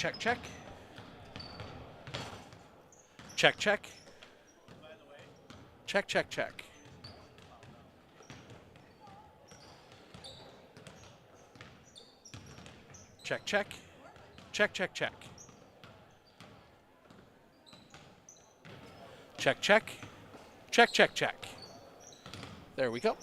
check, check. Check, check. Check, check, check. Check, check. Check, check, check. Check, check. Check, check, check. There we go.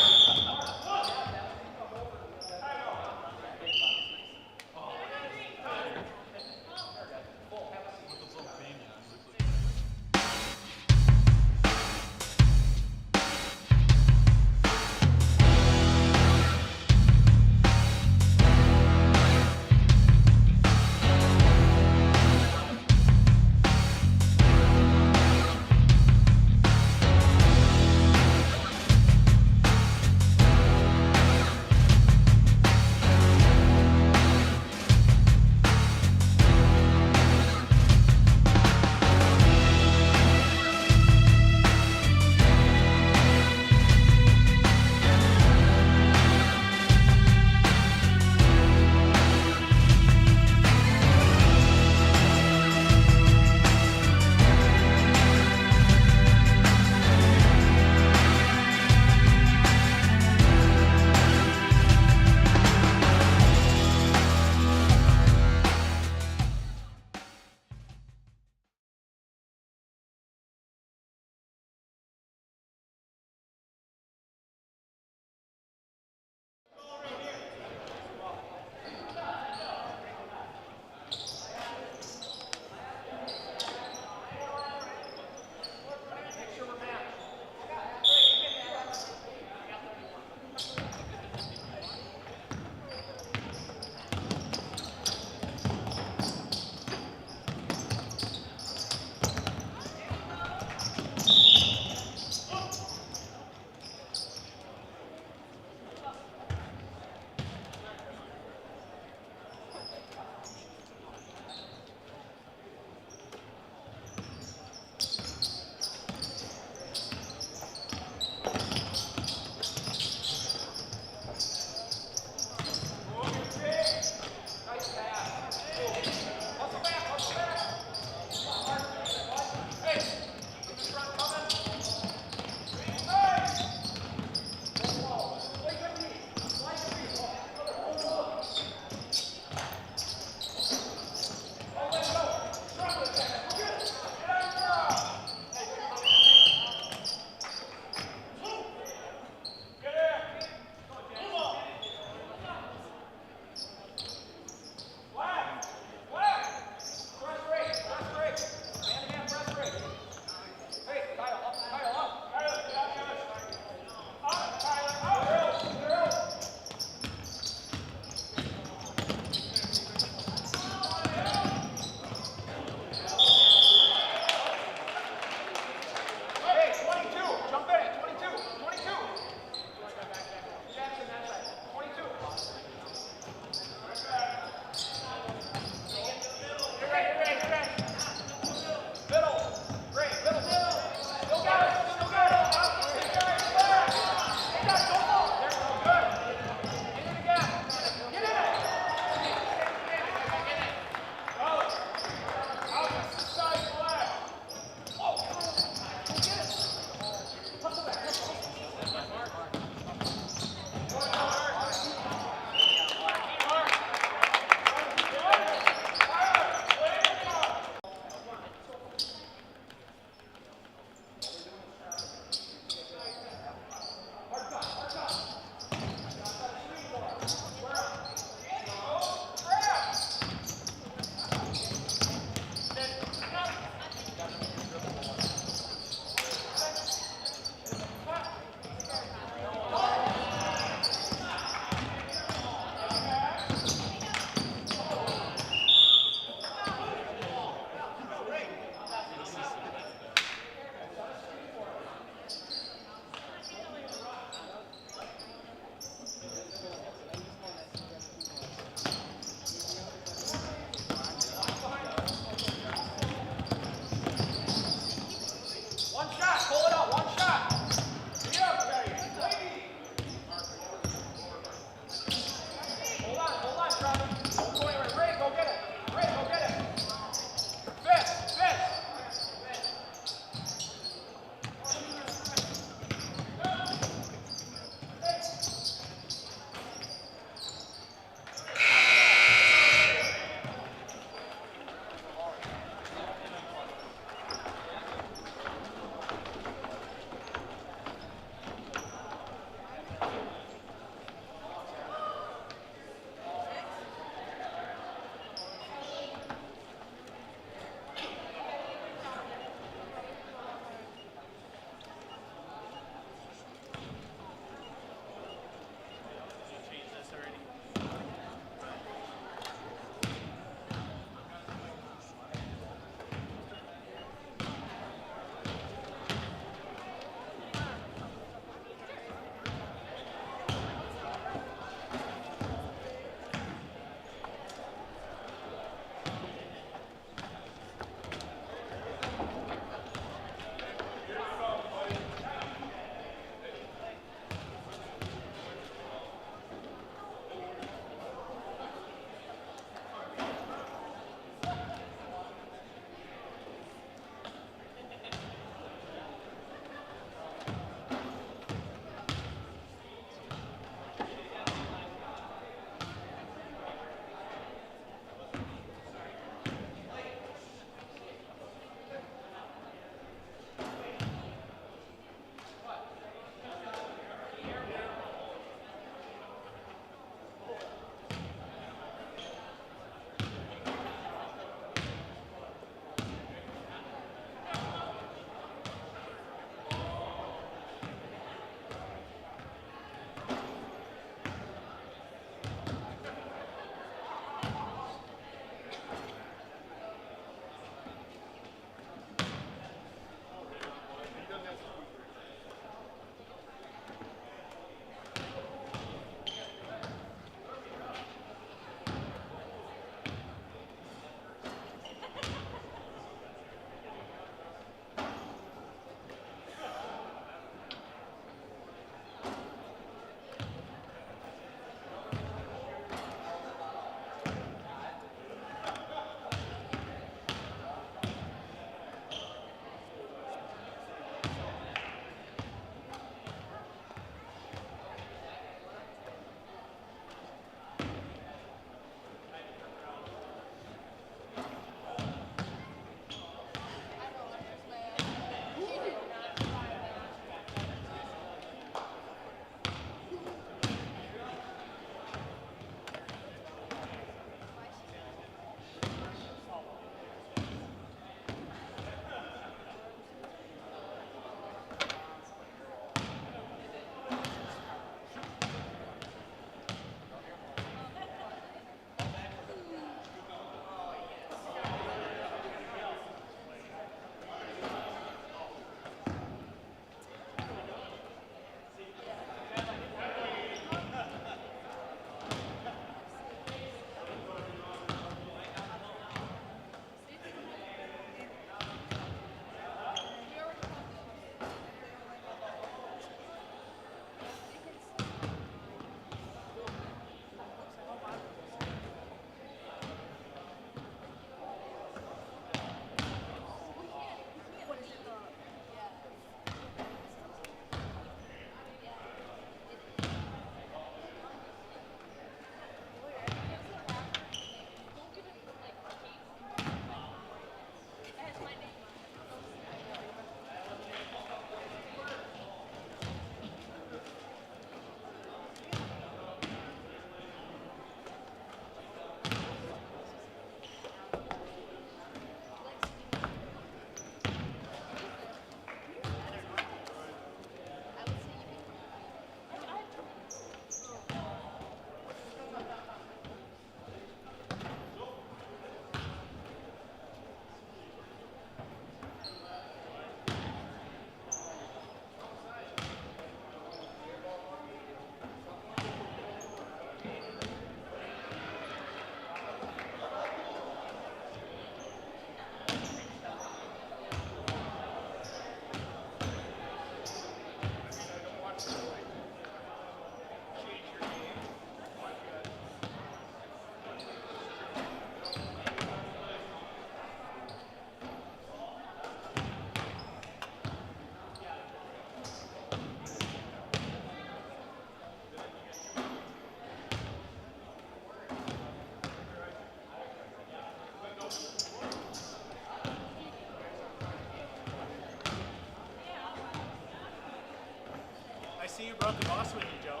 see you brought the boss with you, Joe.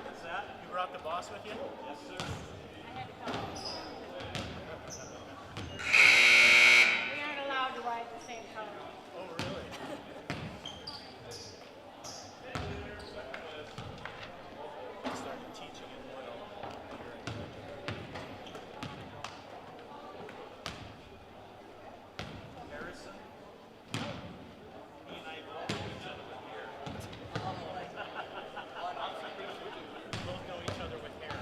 What's that? You brought the boss with you? Yes, sir. I had to come. We aren't allowed to ride the same car. Oh, really? Started teaching in oil. Harrison? He and I both know each other with hair. Both know each other with hair.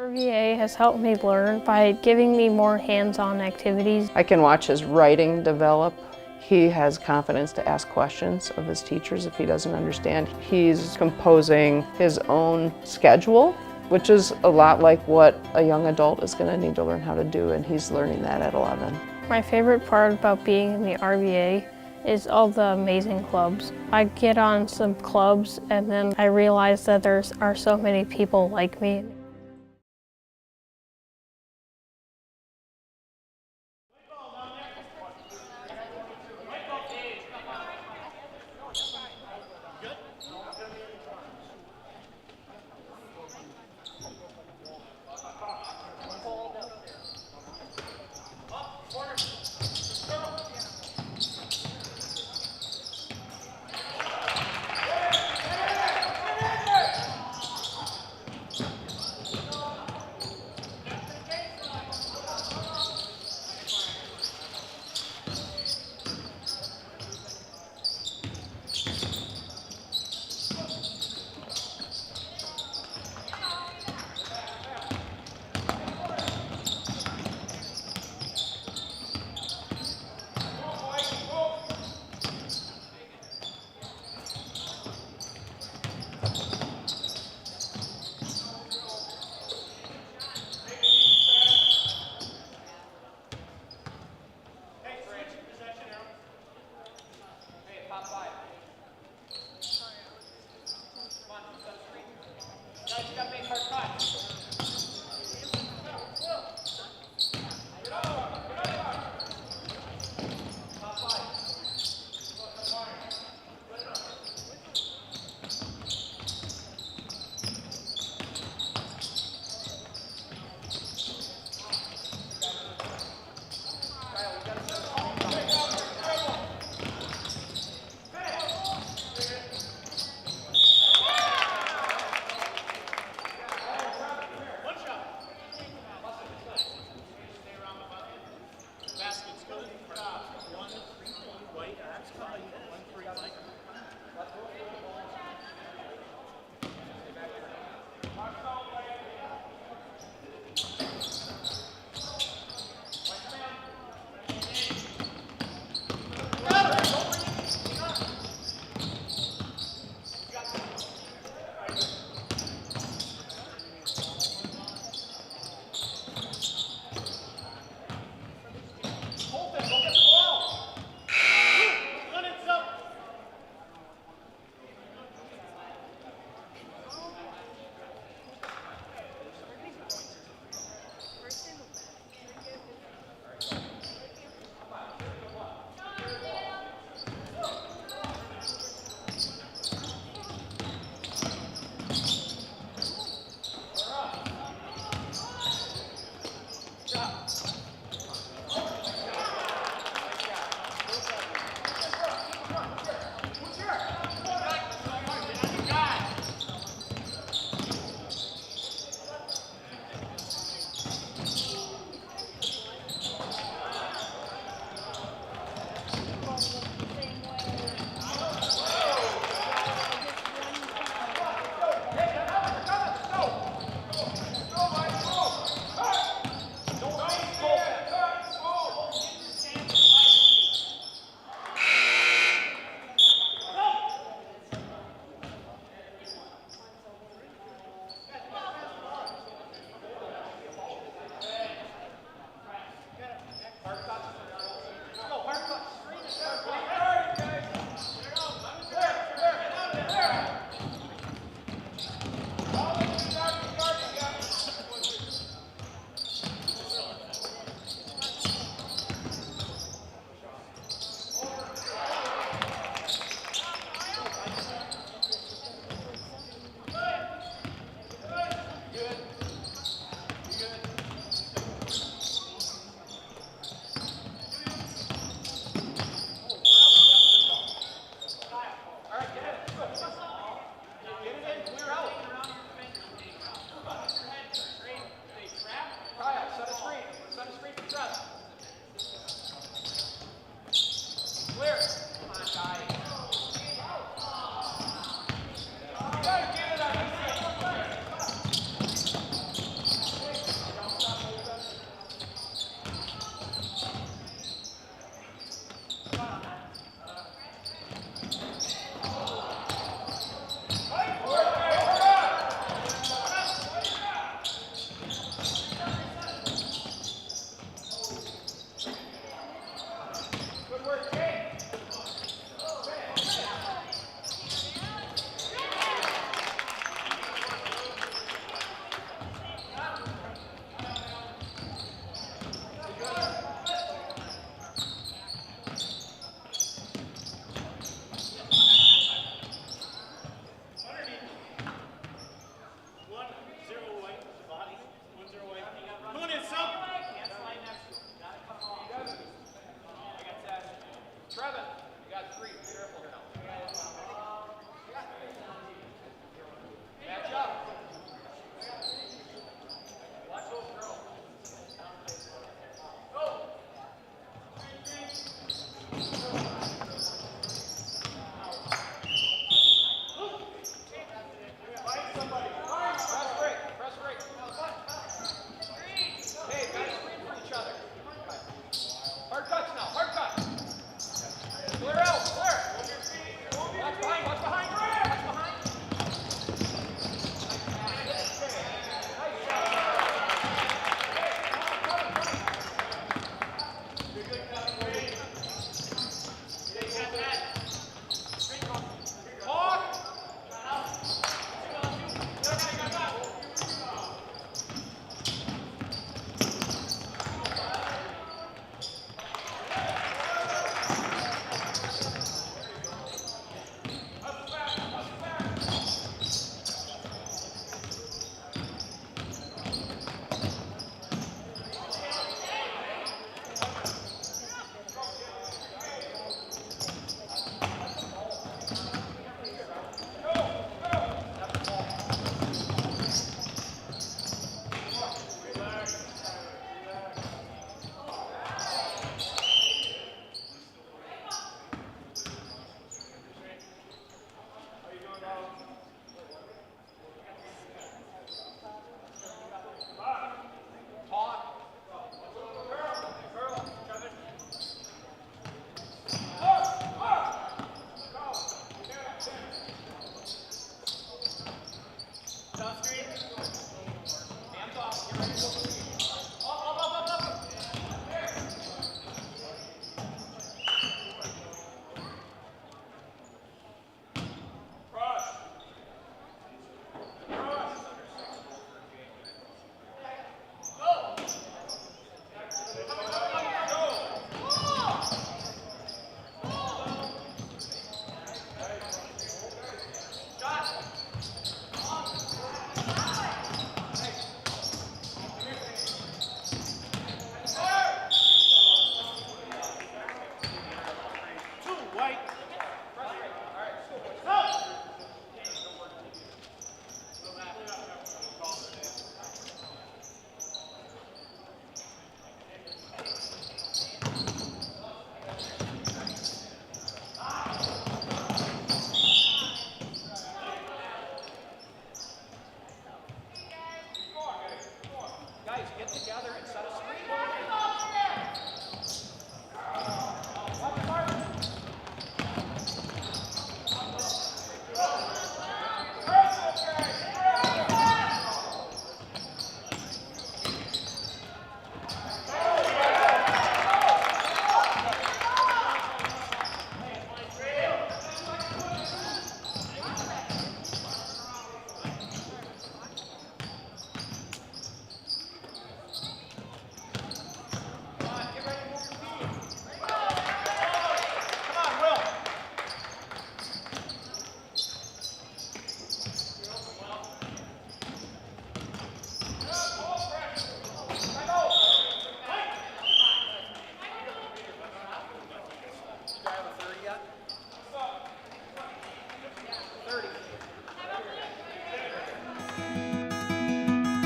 RVA has helped me learn by giving me more hands-on activities. I can watch his writing develop. He has confidence to ask questions of his teachers if he doesn't understand. He's composing his own schedule, which is a lot like what a young adult is going to need to learn how to do, and he's learning that at 11. My favorite part about being in the RVA is all the amazing clubs. I get on some clubs and then I realize that there are so many people like me.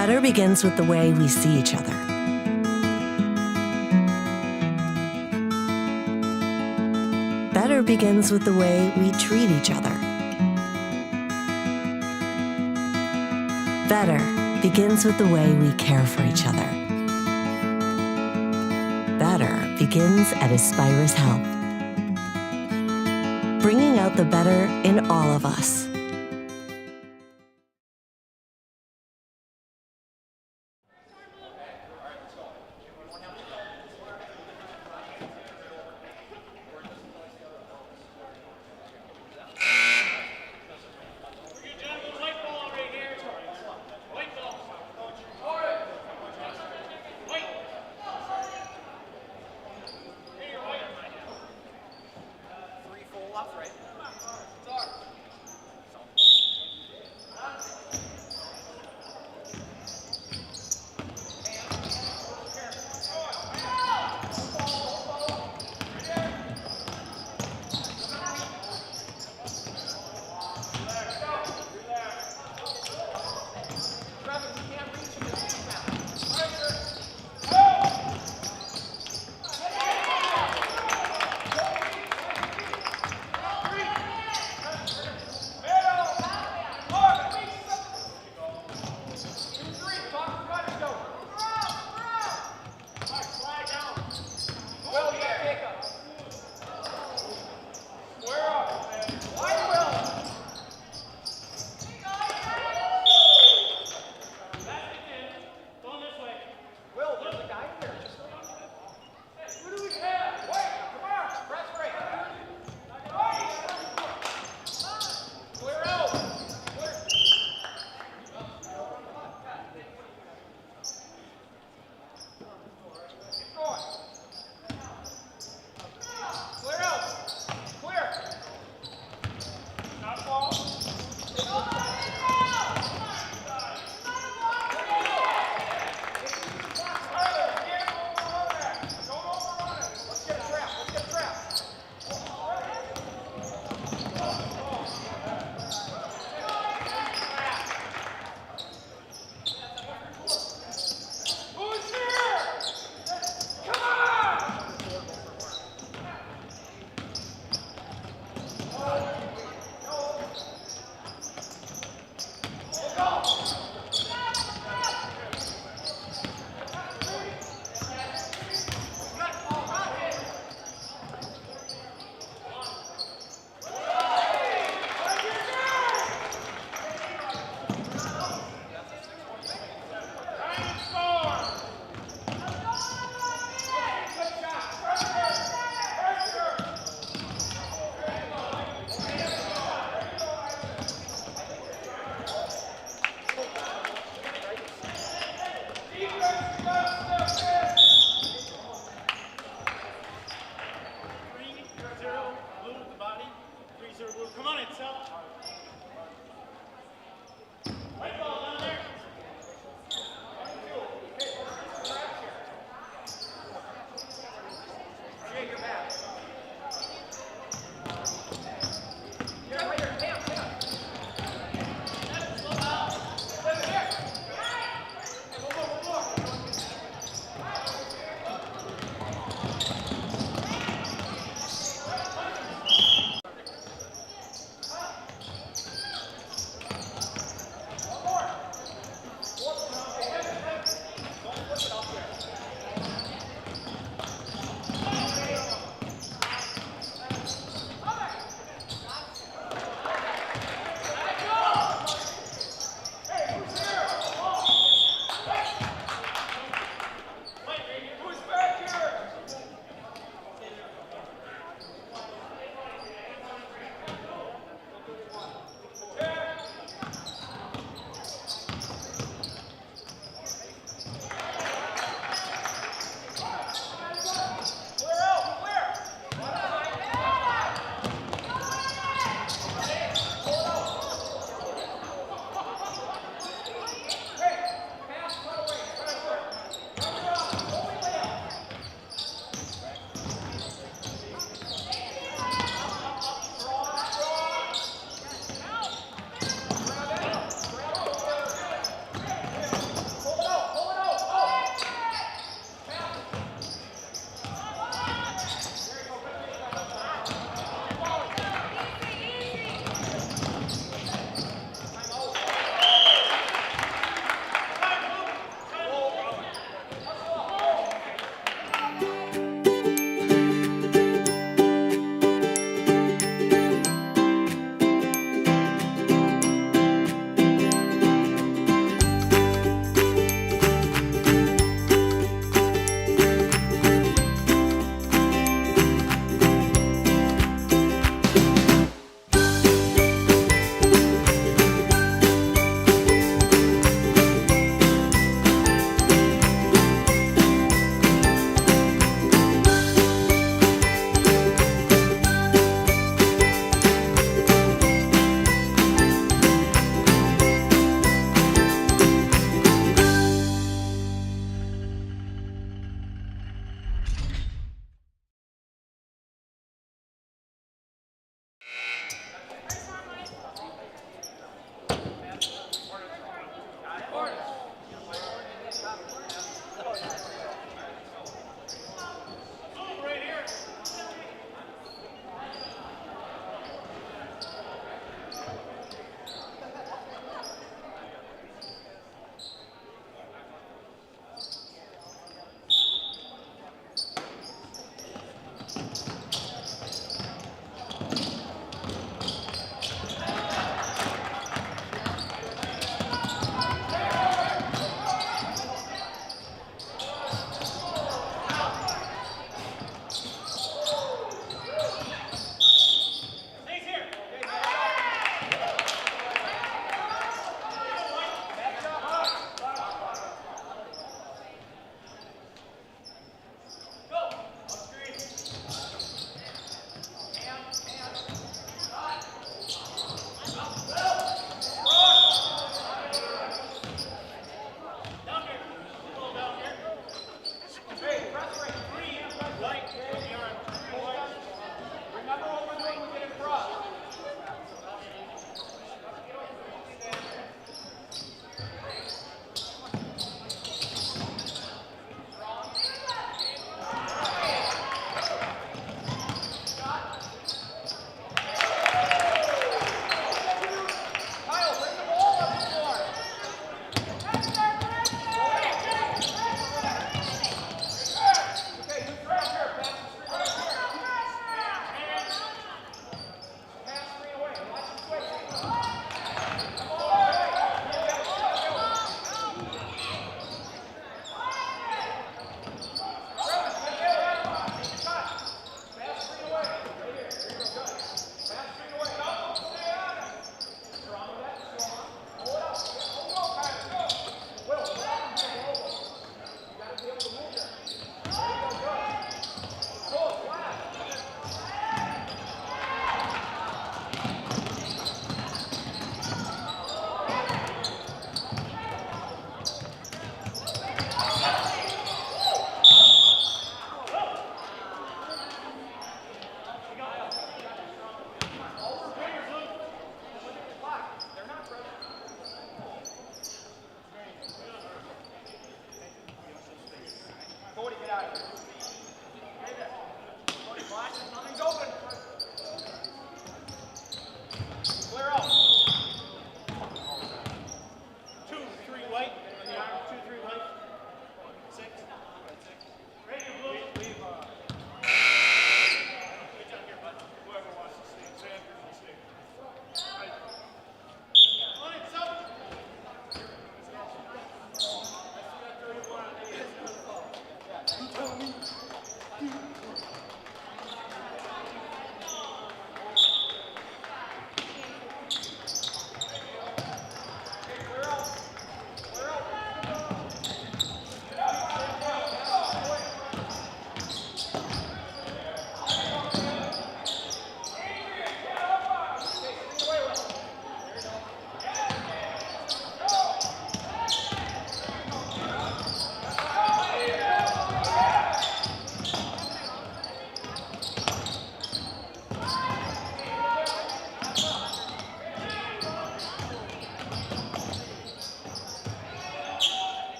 Better begins with the way we see each other. Better begins with the way we treat each other. Better begins with the way we care for each other. Better begins at Aspirus Health, bringing out the better in all of us.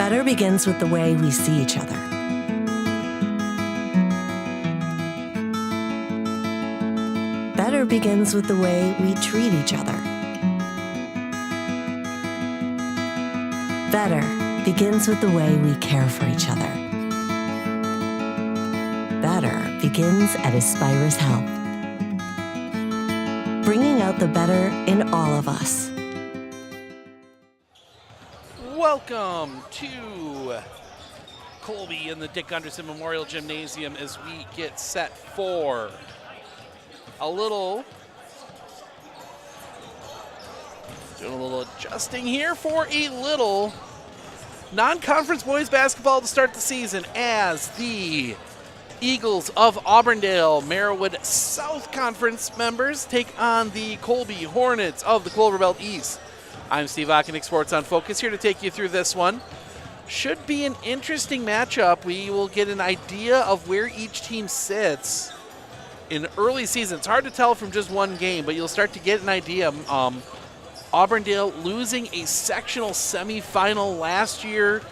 Better begins with the way we see each other. Better begins with the way we treat each other. Better begins with the way we care for each other. Better begins at Aspirus Health, bringing out the better in all of us. Welcome to Colby in the Dick Gunderson Memorial Gymnasium as we get set for doing a little adjusting here for a little non-conference boys basketball to start the season as the Eagles of Auburndale, Merriwood South Conference members, take on the Colby Hornets of the Clover Belt East. I'm Steve Ockenick, Sports on Focus, here to take you through this one. Should be an interesting matchup. We will get an idea of where each team sits in early season. It's hard to tell from just one game, but you'll start to get an idea. Auburndale losing a sectional semifinal last year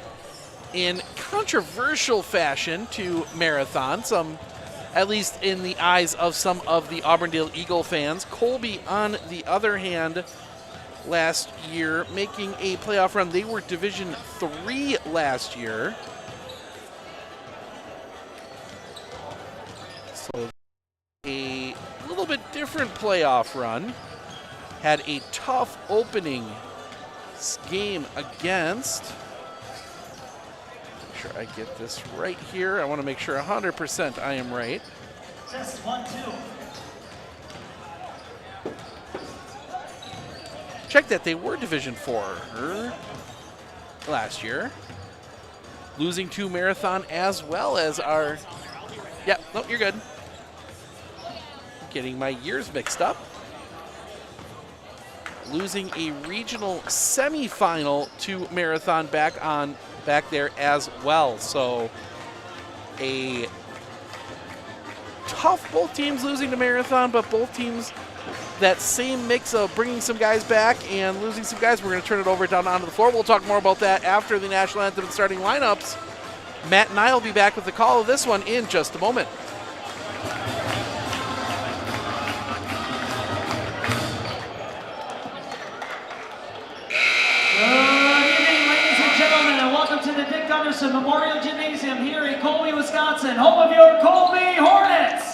in controversial fashion to Marathon, at least in the eyes of some of the Auburndale Eagle fans. Colby, on the other hand, last year making a playoff run. They were Division III last year. So a little bit different playoff run. Had a tough opening game against, make sure I get this right here. I want to make sure 100% I am right. Test 1, 2. Check that, they were Division IV last year. Losing to Marathon as well as our, nope, you're good. Getting my years mixed up. Losing a regional semifinal to Marathon back there as well. So a tough, both teams losing to Marathon, but both teams that same mix of bringing some guys back and losing some guys. We're going to turn it over down onto the floor. We'll talk more about that after the national anthem and starting lineups. Matt and I will be back with the call of this one in just a moment. Good evening, ladies and gentlemen, and welcome to the Dick Gunderson Memorial Gymnasium here in Colby, Wisconsin, home of your Colby Hornets.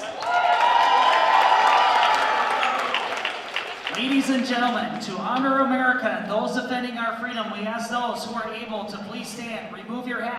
Ladies and gentlemen, to honor America and those defending our freedom, we ask those who are able to please stand, remove your hat.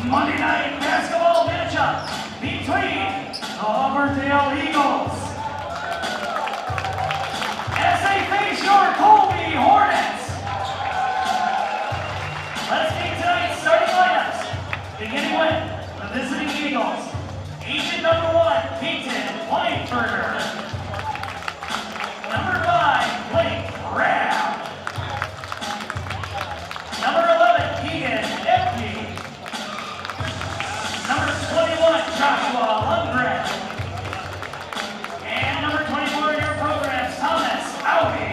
Monday night basketball matchup between the Auburndale Eagles as they face your Colby Hornets. Let's meet tonight's starting lineups, beginning with the visiting Eagles. Agent number 1, Peyton Weinberger. Number 5, Blake Rabb. Number 11, Keegan Epke. Number 21, Joshua Lundgren. And number 24 in your program, Thomas Audi.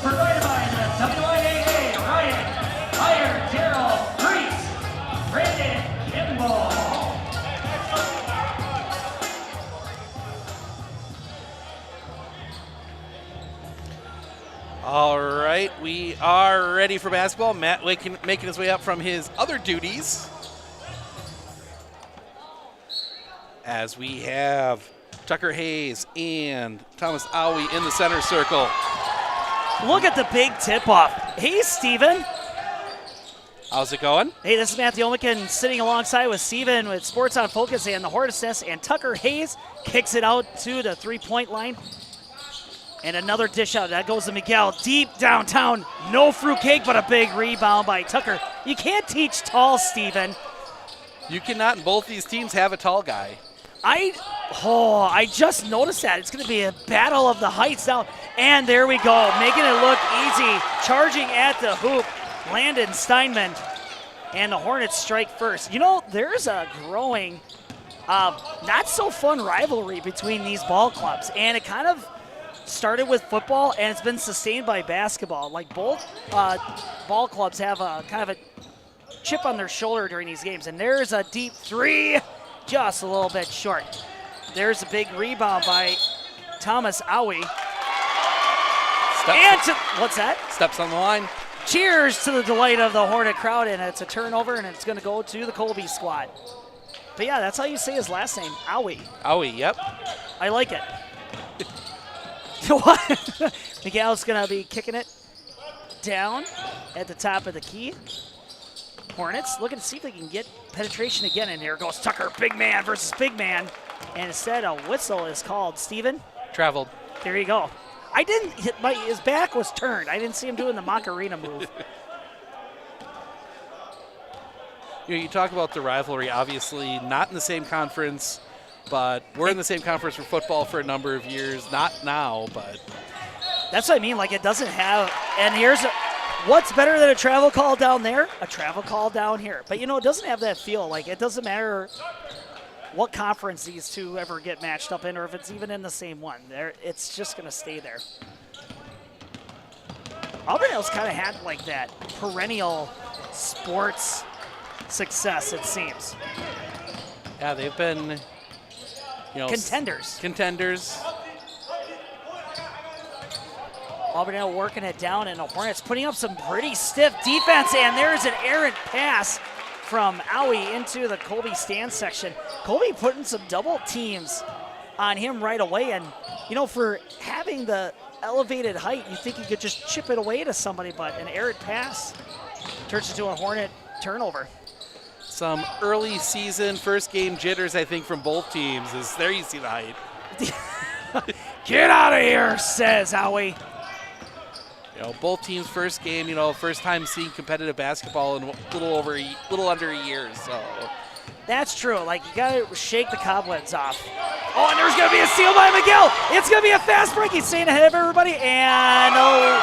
provided by the WIAA, Ryan, Meyer, Darrell, Reese, Brandon, Kimball. All right, we are ready for basketball. Matt making his way up from his other duties. As we have Tucker Hayes and Thomas Owie in the center circle. Look at the big tip-off. Hey, Steven. How's it going? Hey, this is Matthew Olmican sitting alongside with Steven with Sports on Focus and the Hornets Nest, and Tucker Hayes kicks it out to the three-point line. And another dish out. That goes to Miguel deep downtown. No fruitcake, but a big rebound by Tucker. You can't teach tall, Steven. You cannot, and both these teams have a tall guy. I just noticed that. It's going to be a battle of the heights now. And there we go, making it look easy. Charging at the hoop, Landon Steinman. And the Hornets strike first. You know, there's a growing, not so fun rivalry between these ball clubs. And it kind of started with football, and it's been sustained by basketball. Like both ball clubs have a kind of a chip on their shoulder during these games. And there's a deep three. Just a little bit short. There's a big rebound by Thomas Owie. What's that? Steps on the line. Cheers to the delight of the Hornet crowd, and it's a turnover, and it's going to go to the Colby squad. But yeah, that's how you say his last name, Owie. Owie, yep. I like it. What? Miguel's going to be kicking it down at the top of the key. Hornets looking to see if they can get penetration again, and there goes Tucker, big man versus big man. And instead, a whistle is called. Steven? Traveled. There you go. I didn't hit his back was turned. I didn't see him doing the Macarena move. You talk about the rivalry, obviously not in the same conference, but we're in the same conference for football for a number of years. Not now, but. That's what I mean. Like, it doesn't have, and what's better than a travel call down there? A travel call down here. But, you know, it doesn't have that feel. Like, it doesn't matter what conference these two ever get matched up in, or if it's even in the same one. It's just going to stay there. Auburndale's kind of had, like, that perennial sports success, it seems. Yeah, they've been, Contenders. Auburndale working it down, and the Hornets putting up some pretty stiff defense, and there's an errant pass from Owie into the Colby stand section. Colby putting some double teams on him right away, and, for having the elevated height, you think he could just chip it away to somebody, but an errant pass turns into a Hornet turnover. Some early season first game jitters, I think, from both teams. There you see the height. Get out of here, says Owie. Both teams' first game, first time seeing competitive basketball in a little under a year. So that's true. Like, you got to shake the cobwebs off. Oh, and there's going to be a steal by Miguel. It's going to be a fast break. He's staying ahead of everybody. And a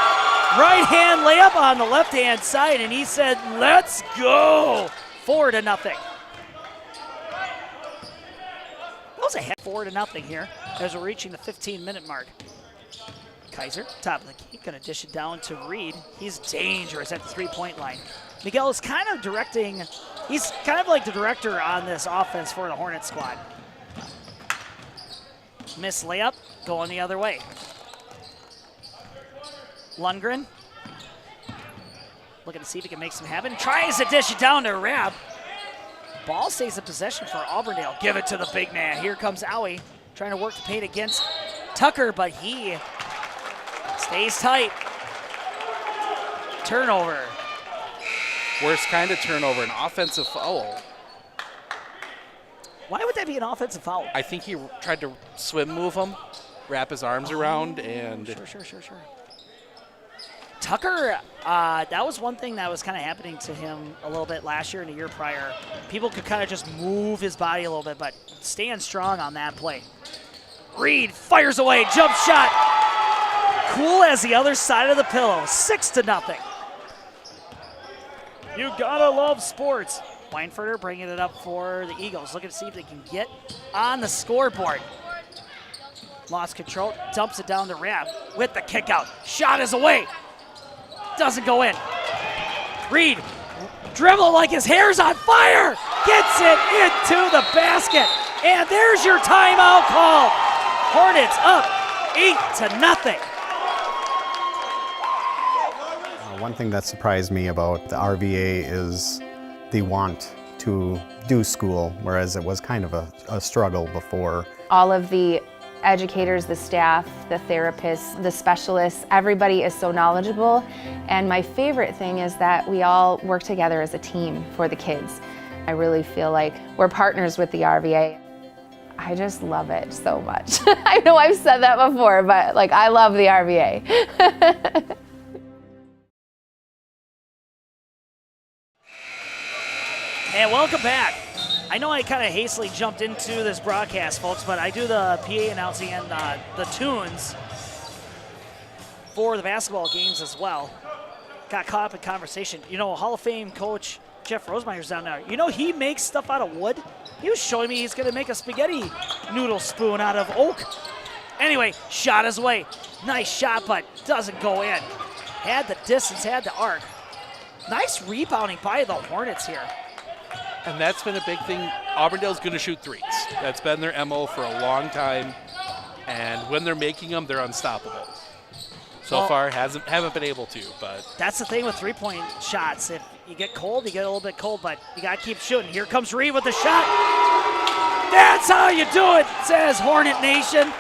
right-hand layup on the left-hand side. And he said, let's go. 4-0. That was a head 4-0 here as we're reaching the 15-minute mark. Kaiser, top of the key, going to dish it down to Reed. He's dangerous at the three-point line. Miguel is kind of directing, he's kind of like the director on this offense for the Hornet squad. Miss layup, going the other way. Lundgren, looking to see if he can make some happen. Tries to dish it down to Rab. Ball stays in possession for Auburndale. Give it to the big man. Here comes Owie, trying to work the paint against Tucker, but he stays tight. Turnover. Worst kind of turnover, an offensive foul. Why would that be an offensive foul? I think he tried to swim move him, wrap his arms around, and Sure. Tucker, that was one thing that was kind of happening to him a little bit last year and the year prior. People could kind of just move his body a little bit, but staying strong on that play. Reed fires away, jump shot. Cool as the other side of the pillow, 6-0. You gotta love sports. Weinfurter bringing it up for the Eagles, looking to see if they can get on the scoreboard. Lost control, dumps it down to Rab with the kick out. Shot is away. doesn't go in. Reed, dribble like his hair's on fire, gets it into the basket, and there's your timeout call. Hornets up 8-0. One thing that surprised me about the RVA is the want to do school, whereas it was kind of a struggle before. All of the educators, the staff, the therapists, the specialists, everybody is so knowledgeable. And my favorite thing is that we all work together as a team for the kids. I really feel like we're partners with the RVA. I just love it so much. I know I've said that before, but like I love the RVA. And welcome back. I know I kind of hastily jumped into this broadcast, folks, but I do the PA announcing and the tunes for the basketball games as well. Got caught up in conversation. You know, Hall of Fame coach Jeff Rosemeyer's down there. You know, he makes stuff out of wood. He was showing me he's going to make a spaghetti noodle spoon out of oak. Anyway, shot his way. Nice shot, but doesn't go in. Had the distance, had the arc. Nice rebounding by the Hornets here. And that's been a big thing. Auburndale's going to shoot threes. That's been their MO for a long time. And when they're making them, they're unstoppable. So far, haven't been able to, but. That's the thing with three-point shots. If you get cold, you get a little bit cold, but you got to keep shooting. Here comes Reed with the shot. That's how you do it, says Hornet Nation.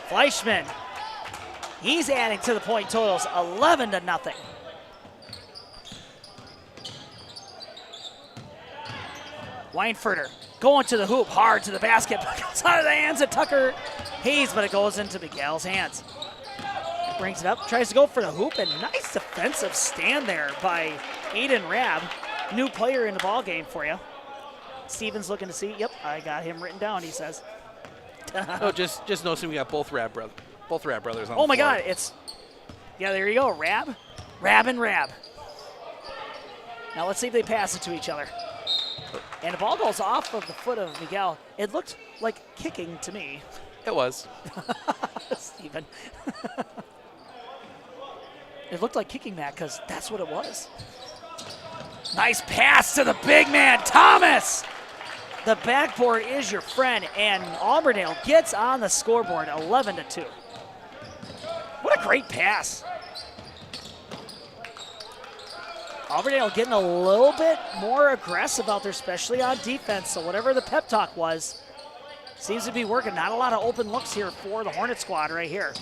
Fleischman, he's adding to the point totals, 11-0. Weinfurter going to the hoop, hard to the basket, but goes out of the hands of Tucker Hayes, but it goes into Miguel's hands. Brings it up, tries to go for the hoop, and nice defensive stand there by Aiden Rabb. New player in the ball game for you. Steven's looking to see. Yep, I got him written down, he says. Oh, just noticing we got both Rabb brothers on the floor. Oh my God, yeah, there you go, Rabb and Rabb. Now let's see if they pass it to each other. And the ball goes off of the foot of Miguel. It looked like kicking to me. It was. Steven. It looked like kicking, Matt, because that's what it was. Nice pass to the big man, Thomas. The backboard is your friend, and Auburndale gets on the scoreboard, 11-2. What a great pass. Auburndale getting a little bit more aggressive out there, especially on defense. So whatever the pep talk was, seems to be working. Not a lot of open looks here for the Hornet squad right here.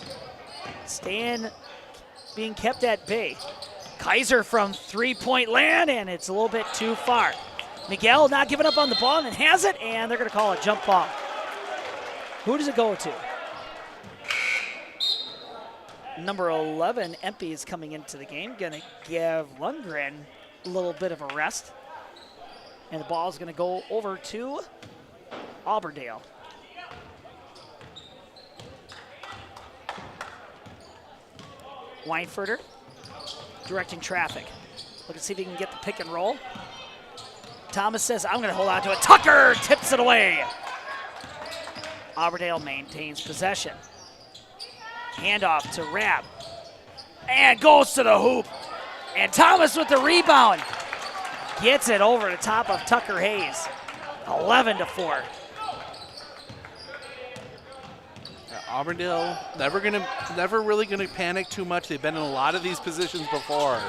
Being kept at bay. Kaiser from three-point land, and it's a little bit too far. Miguel not giving up on the ball and has it, and they're going to call a jump ball. Who does it go to? Number 11, Empey, is coming into the game. Going to give Lundgren a little bit of a rest. And the ball is going to go over to Auburndale. Weinfurter directing traffic. Look and see if he can get the pick and roll. Thomas says, I'm going to hold on to it. Tucker tips it away. Auburndale maintains possession. Handoff to Rabb. And goes to the hoop. And Thomas with the rebound. Gets it over the top of Tucker Hayes. 11-4. Auburndale never really gonna panic too much. They've been in a lot of these positions before.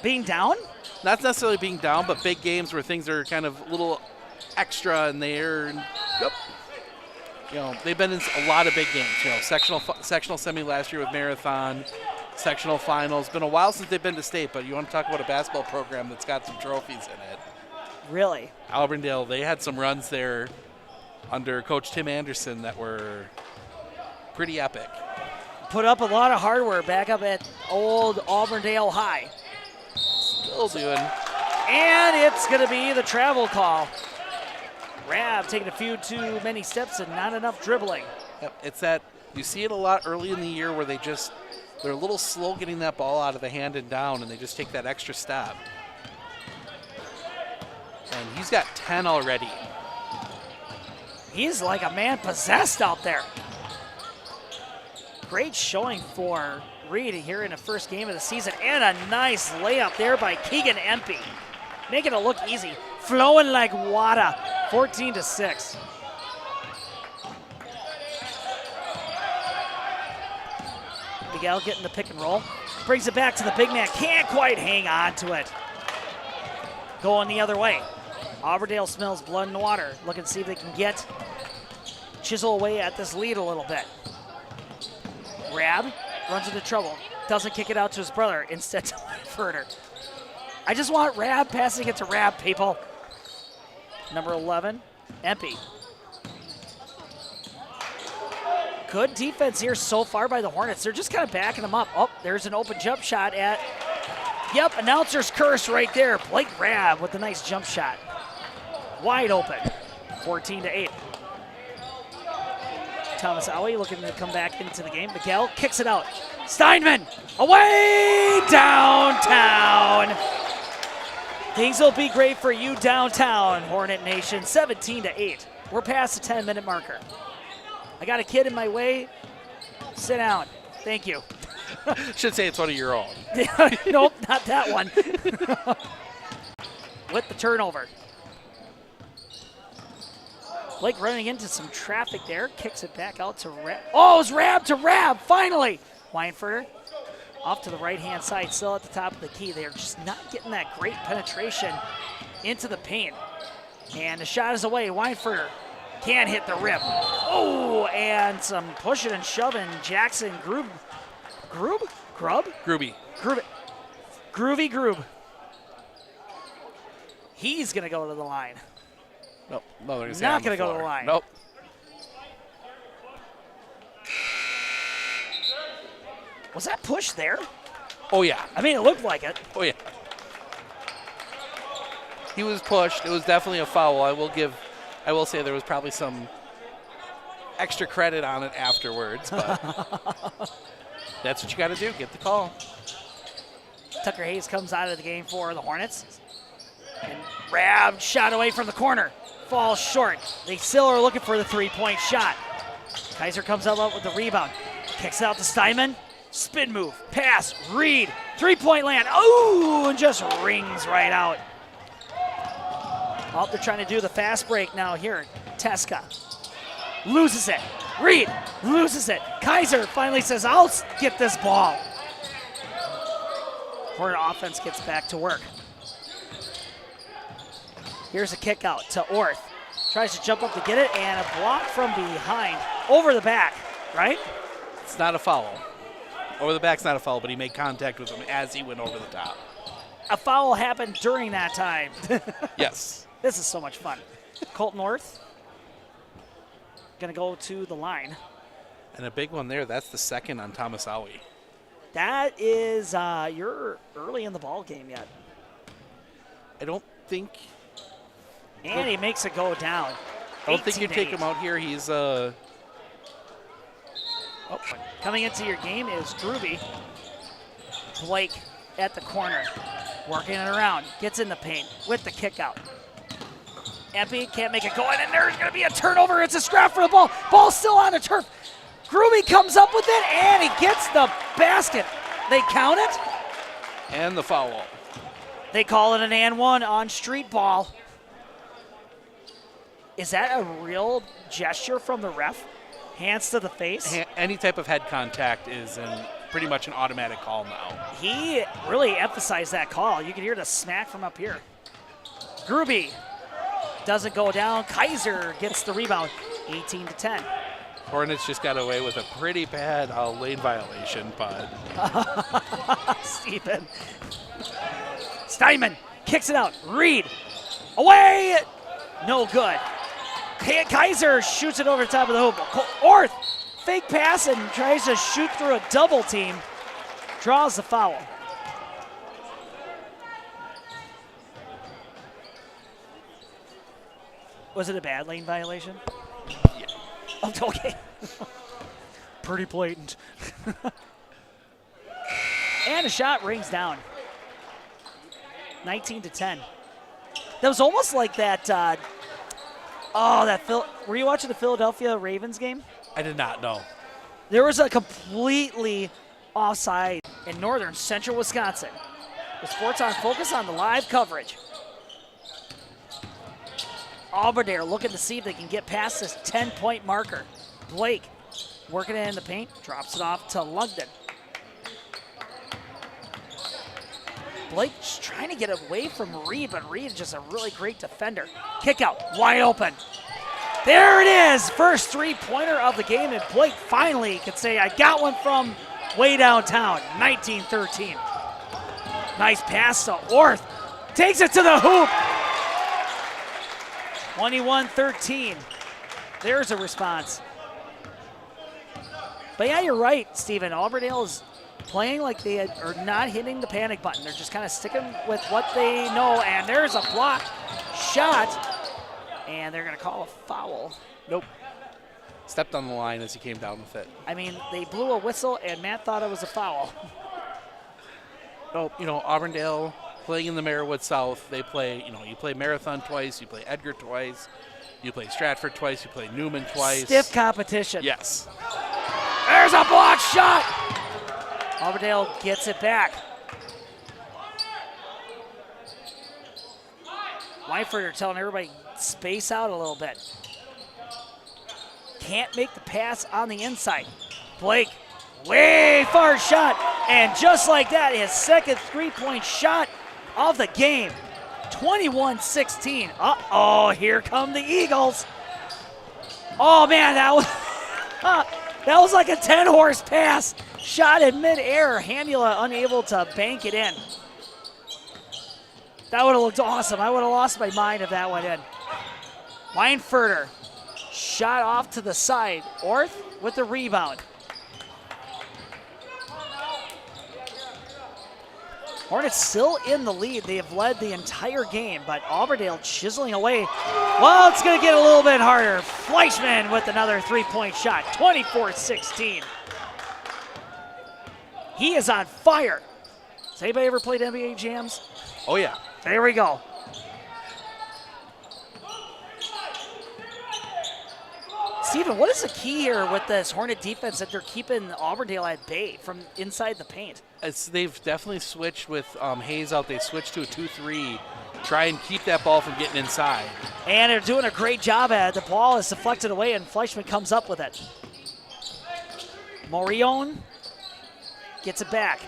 Being down? Not necessarily being down, but big games where things are kind of a little extra in there. And, yep. You know, they've been in a lot of big games. You know, sectional semi last year with Marathon, sectional finals. Been a while since they've been to state, but you want to talk about a basketball program that's got some trophies in it. Really? Auburndale, they had some runs there under Coach Tim Anderson that were pretty epic. Put up a lot of hardware back up at old Auburndale High. Still doing. And it's going to be the travel call. Rabb taking a few too many steps and not enough dribbling. Yep, it's that you see it a lot early in the year where they're a little slow getting that ball out of the hand and down, and they just take that extra step. And he's got 10 already. He's like a man possessed out there. Great showing for Reed here in the first game of the season, and a nice layup there by Keegan Empey. Making it look easy. Flowing like water, 14-6. Miguel getting the pick and roll. Brings it back to the big man. Can't quite hang on to it. Going the other way. Auburndale smells blood and water. Looking to see if they can chisel away at this lead a little bit. Rab runs into trouble. Doesn't kick it out to his brother. Instead to Furter. I just want Rab passing it to Rab, people. Number 11, Empey. Good defense here so far by the Hornets. They're just kind of backing them up. Oh, there's an open jump shot at, yep, announcer's curse right there. Blake Rab with a nice jump shot. Wide open, 14-8. Thomas Aoi looking to come back into the game. Miguel kicks it out. Steinman, away downtown. Things will be great for you downtown, Hornet Nation, 17-8. We're past the 10-minute marker. I got a kid in my way. Sit down. Thank you. Should say it's one of your own. Nope, not that one. With the turnover. Blake running into some traffic there. Kicks it back out to Rab. Oh, it's Rab to Rab, finally. Weinfurter off to the right-hand side, still at the top of the key. They're just not getting that great penetration into the paint. And the shot is away. Weinfurter can't hit the rim. Oh, and some pushing and shoving. Jackson Grooby. He's going to go to the line. Nope. No, they're not going to go to the line. Nope. Was that push there? Oh, yeah. I mean, it looked like it. Oh, yeah. He was pushed. It was definitely a foul. I will say there was probably some extra credit on it afterwards, but that's what you got to do. Get the call. Tucker Hayes comes out of the game for the Hornets. And Rab shot away from the corner. Falls short. They still are looking for the three-point shot. Kaiser comes up with the rebound. Kicks it out to Steinman. Spin move. Pass. Reed. Three-point land. Oh, and just rings right out. Oh, they're trying to do the fast break now here. Teska loses it. Reed loses it. Kaiser finally says, I'll get this ball. Hornet offense gets back to work. Here's a kick out to Orth. Tries to jump up to get it, and a block from behind. Over the back, right? It's not a foul. Over the back's not a foul, but he made contact with him as he went over the top. A foul happened during that time. Yes. This is so much fun. Colton Orth going to go to the line. And a big one there. That's the second on Thomas Aoi. That is, you're early in the ball game yet. I don't think. And he makes it go down. I don't think you take him out here. He's Coming into your game is Grooby. Blake at the corner, working it around, gets in the paint with the kick out. Empey can't make it go in, and there's going to be a turnover. It's a scrap for the ball. Ball still on the turf. Grooby comes up with it, and he gets the basket. They count it. And the foul. They call it an and one on street ball. Is that a real gesture from the ref? Hands to the face? Any type of head contact is pretty much an automatic call now. He really emphasized that call. You can hear the smack from up here. Grooby doesn't go down. Kaiser gets the rebound, 18-10. Hornets just got away with a pretty bad lane violation, but. Steven. Steinman kicks it out. Reed. Away. No good. Kaiser shoots it over the top of the hoop. Orth, fake pass and tries to shoot through a double team. Draws the foul. Was it a bad lane violation? Yeah. Oh, okay. Pretty blatant. And a shot rings down. 19-10. That was almost like that. Were you watching the Philadelphia Ravens game? I did not know. There was a completely offside in northern central Wisconsin. The Sports on Focus on the live coverage. Auburndale looking to see if they can get past this 10-point marker. Blake working it in the paint, drops it off to Lugden. Blake just trying to get away from Reed, but Reed is just a really great defender. Kick out, wide open. There it is, first three-pointer of the game, and Blake finally can say, I got one from way downtown, 19-13. Nice pass to Orth, takes it to the hoop. 21-13, there's a response. But yeah, you're right, Stephen. Auburndale is playing like they are not hitting the panic button. They're just kind of sticking with what they know, and there's a blocked shot, and they're going to call a foul. Nope. Stepped on the line as he came down with it. I mean, they blew a whistle, and Matt thought it was a foul. Oh, Auburndale playing in the Merriwood South, they play, you play Marathon twice, you play Edgar twice, you play Stratford twice, you play Newman twice. Stiff competition. Yes. There's a blocked shot. Auburndale gets it back. Weinfurter telling everybody, space out a little bit. Can't make the pass on the inside. Blake, way far shot. And just like that, his second three-point shot of the game. 21-16. Uh-oh, here come the Eagles. Oh, man, that was like a 10-horse pass. Shot in midair. Handula unable to bank it in. That would have looked awesome. I would have lost my mind if that went in. Weinfurter. Shot off to the side. Orth with the rebound. Hornets still in the lead. They have led the entire game, but Auburndale chiseling away. Well, it's going to get a little bit harder. Fleischman with another three-point shot. 24-16. He is on fire. Has anybody ever played NBA Jams? Oh, yeah. There we go. Steven, what is the key here with this Hornet defense that they're keeping Auburndale at bay from inside the paint? They've definitely switched with Hayes out. They switched to a 2-3, try and keep that ball from getting inside. And they're doing a great job at it. The ball is deflected away, and Fleischman comes up with it. Morion gets it back.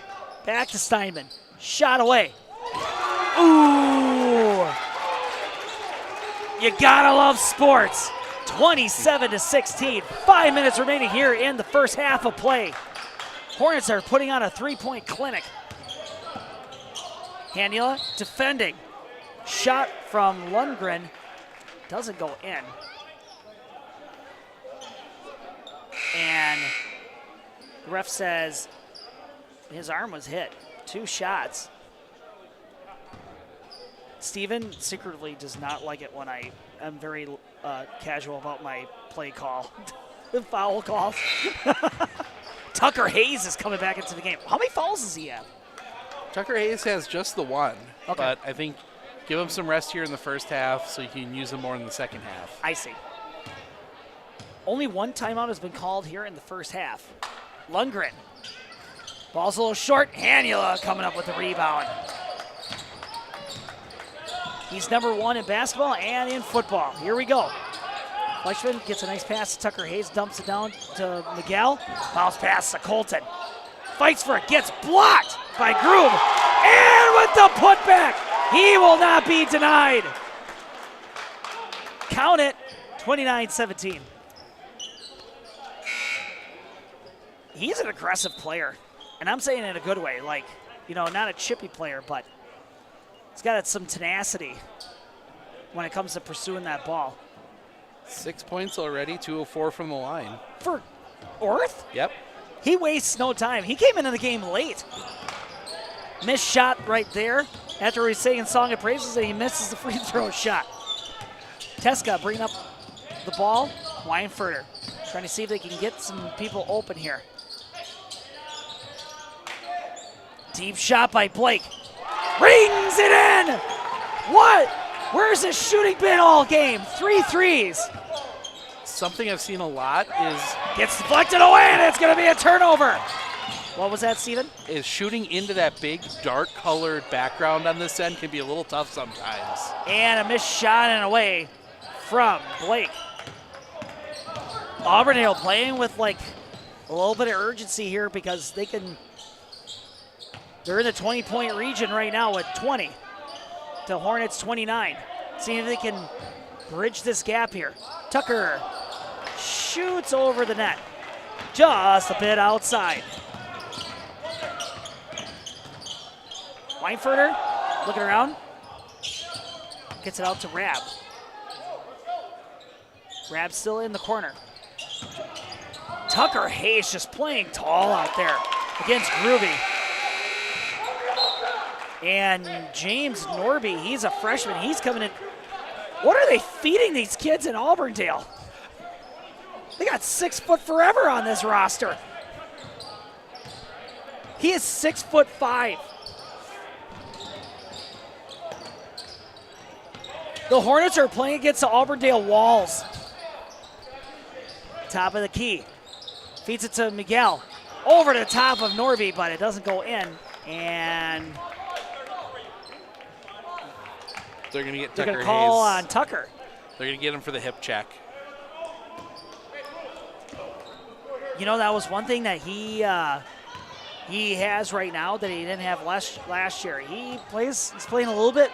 Back to Steinman. Shot away. Ooh! You gotta love sports. 27-16. 5 minutes remaining here in the first half of play. Hornets are putting on a three-point clinic. Handula defending. Shot from Lundgren. Doesn't go in. And the ref says his arm was hit. 2 shots. Steven secretly does not like it when I am very casual about my play call. The foul call. Tucker Hayes is coming back into the game. How many fouls does he have? Tucker Hayes has just the one, okay. But I think give him some rest here in the first half so you can use him more in the second half. I see. Only one timeout has been called here in the first half. Lundgren. Ball's a little short. Handula coming up with the rebound. He's number 1 in basketball and in football. Here we go. Fleischman gets a nice pass to Tucker Hayes, dumps it down to Miguel. Bounce pass to Colton. Fights for it, gets blocked by Groove. And with the putback, he will not be denied. Count it, 29-17. He's an aggressive player, and I'm saying it in a good way. Like, not a chippy player, but he's got some tenacity when it comes to pursuing that ball. 6 points already, 2:04 from the line. For Orth? Yep. He wastes no time. He came into the game late. Missed shot right there. After he's saying song of praises, and he misses the free throw shot. Teska bringing up the ball. Weinfurter trying to see if they can get some people open here. Deep shot by Blake. Rings it in! What? Where's his shooting been all game? 3 threes. Something I've seen a lot is gets deflected away, and it's going to be a turnover. What was that, Steven? Is shooting into that big dark-colored background on this end can be a little tough sometimes. And a missed shot and away from Blake. Auburndale playing with like a little bit of urgency here because they're in the 20-point region right now with 20 to Hornets 29. See if they can bridge this gap here. Tucker shoots over the net, just a bit outside. Weinfurter looking around, gets it out to Rab. Rab still in the corner. Tucker Hayes just playing tall out there against Groovy. And James Norby, he's a freshman. He's coming in. What are they feeding these kids in Auburndale? They got 6 foot forever on this roster. He is 6'5". The Hornets are playing against the Auburndale walls. Top of the key. Feeds it to Miguel. Over the top of Norby, but it doesn't go in. And they're going to get they're Tucker going to call Hayes. on Tucker. They're going to get him for the hip check. You know, that was one thing that he has right now that he didn't have last year. He's playing a little bit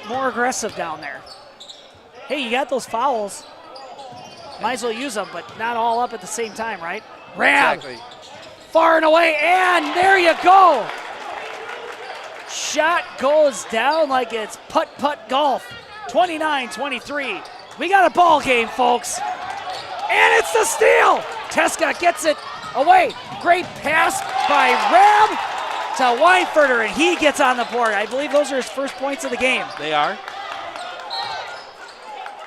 more aggressive down there. Hey, you got those fouls. Might as well use them, but not all up at the same time, right? Rab, Exactly. far and away, and there you go. Shot goes down like it's putt-putt golf. 29-23. We got a ball game, folks. And it's the steal. Teska gets it away. Great pass by Rab to Weinfurter, and he gets on the board. I believe those are his first points of the game. They are.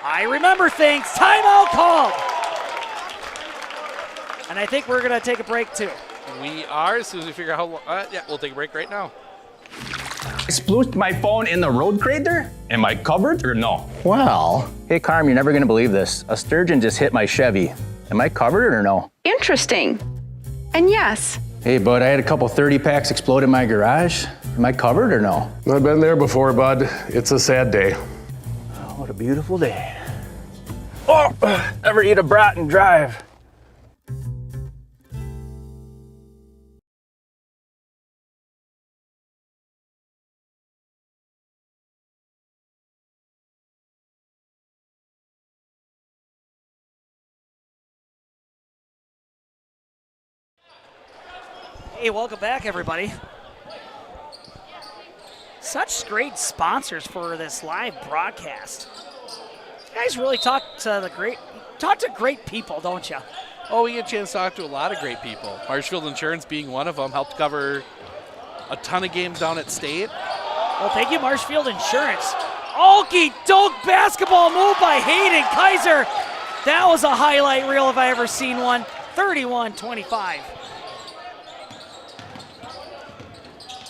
I remember things. Timeout called. And I think we're going to take a break, too. We are, as soon as we figure out how long. Yeah, we'll take a break right now. I splooshed my phone in the road crater? Am I covered or no? Well, hey Carm, you're never gonna believe this. A sturgeon just hit my Chevy. Am I covered or no? Interesting. And yes. Hey bud, I had a couple 30 packs explode in my garage. Am I covered or no? I've been there before, bud. It's a sad day. Oh, what a beautiful day. Oh, ever eat a brat and drive? Hey, welcome back, everybody. Such great sponsors for this live broadcast. You guys really talk to great people, don't you? Oh, we get a chance to talk to a lot of great people. Marshfield Insurance being one of them, helped cover a ton of games down at State. Well, thank you, Marshfield Insurance. Okey doke basketball move by Hayden Kaiser. That was a highlight reel if I ever seen one. 31-25.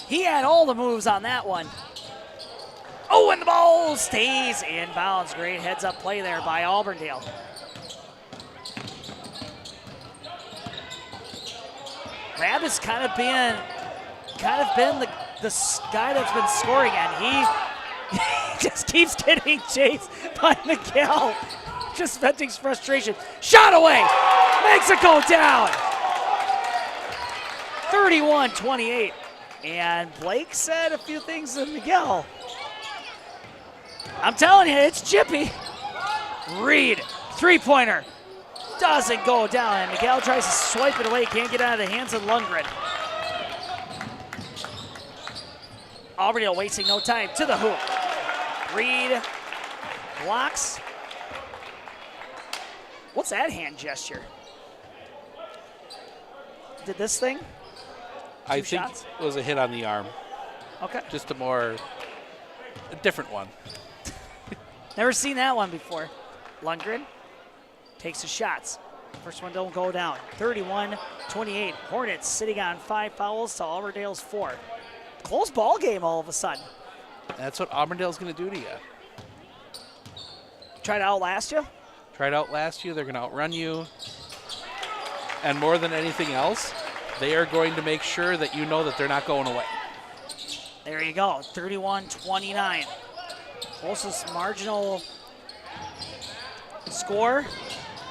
He had all the moves on that one. Oh, and the ball stays in bounds. Great heads-up play there by Auburndale. Rab has kind of been the guy that's been scoring, and he just keeps getting chased by Miguel. Just venting frustration. Shot away. Makes it go down. 31-28. And Blake said a few things to Miguel. I'm telling you, it's chippy. Reed, three-pointer. Doesn't go down, and Miguel tries to swipe it away. Can't get out of the hands of Lundgren. Auburndale wasting no time to the hoop. Reed blocks. What's that hand gesture? Did this thing? I think it was a hit on the arm. Okay. Just a different one. Never seen that one before. Lundgren takes his shots. First one don't go down. 31-28. Hornets sitting on 5 fouls to Auburndale's 4. Close ball game all of a sudden. That's what Auburndale's going to do to you. Try to outlast you? Try to outlast you. They're going to outrun you. And more than anything else, They are going to make sure that you know that they're not going away. There you go, 31-29. Closest marginal score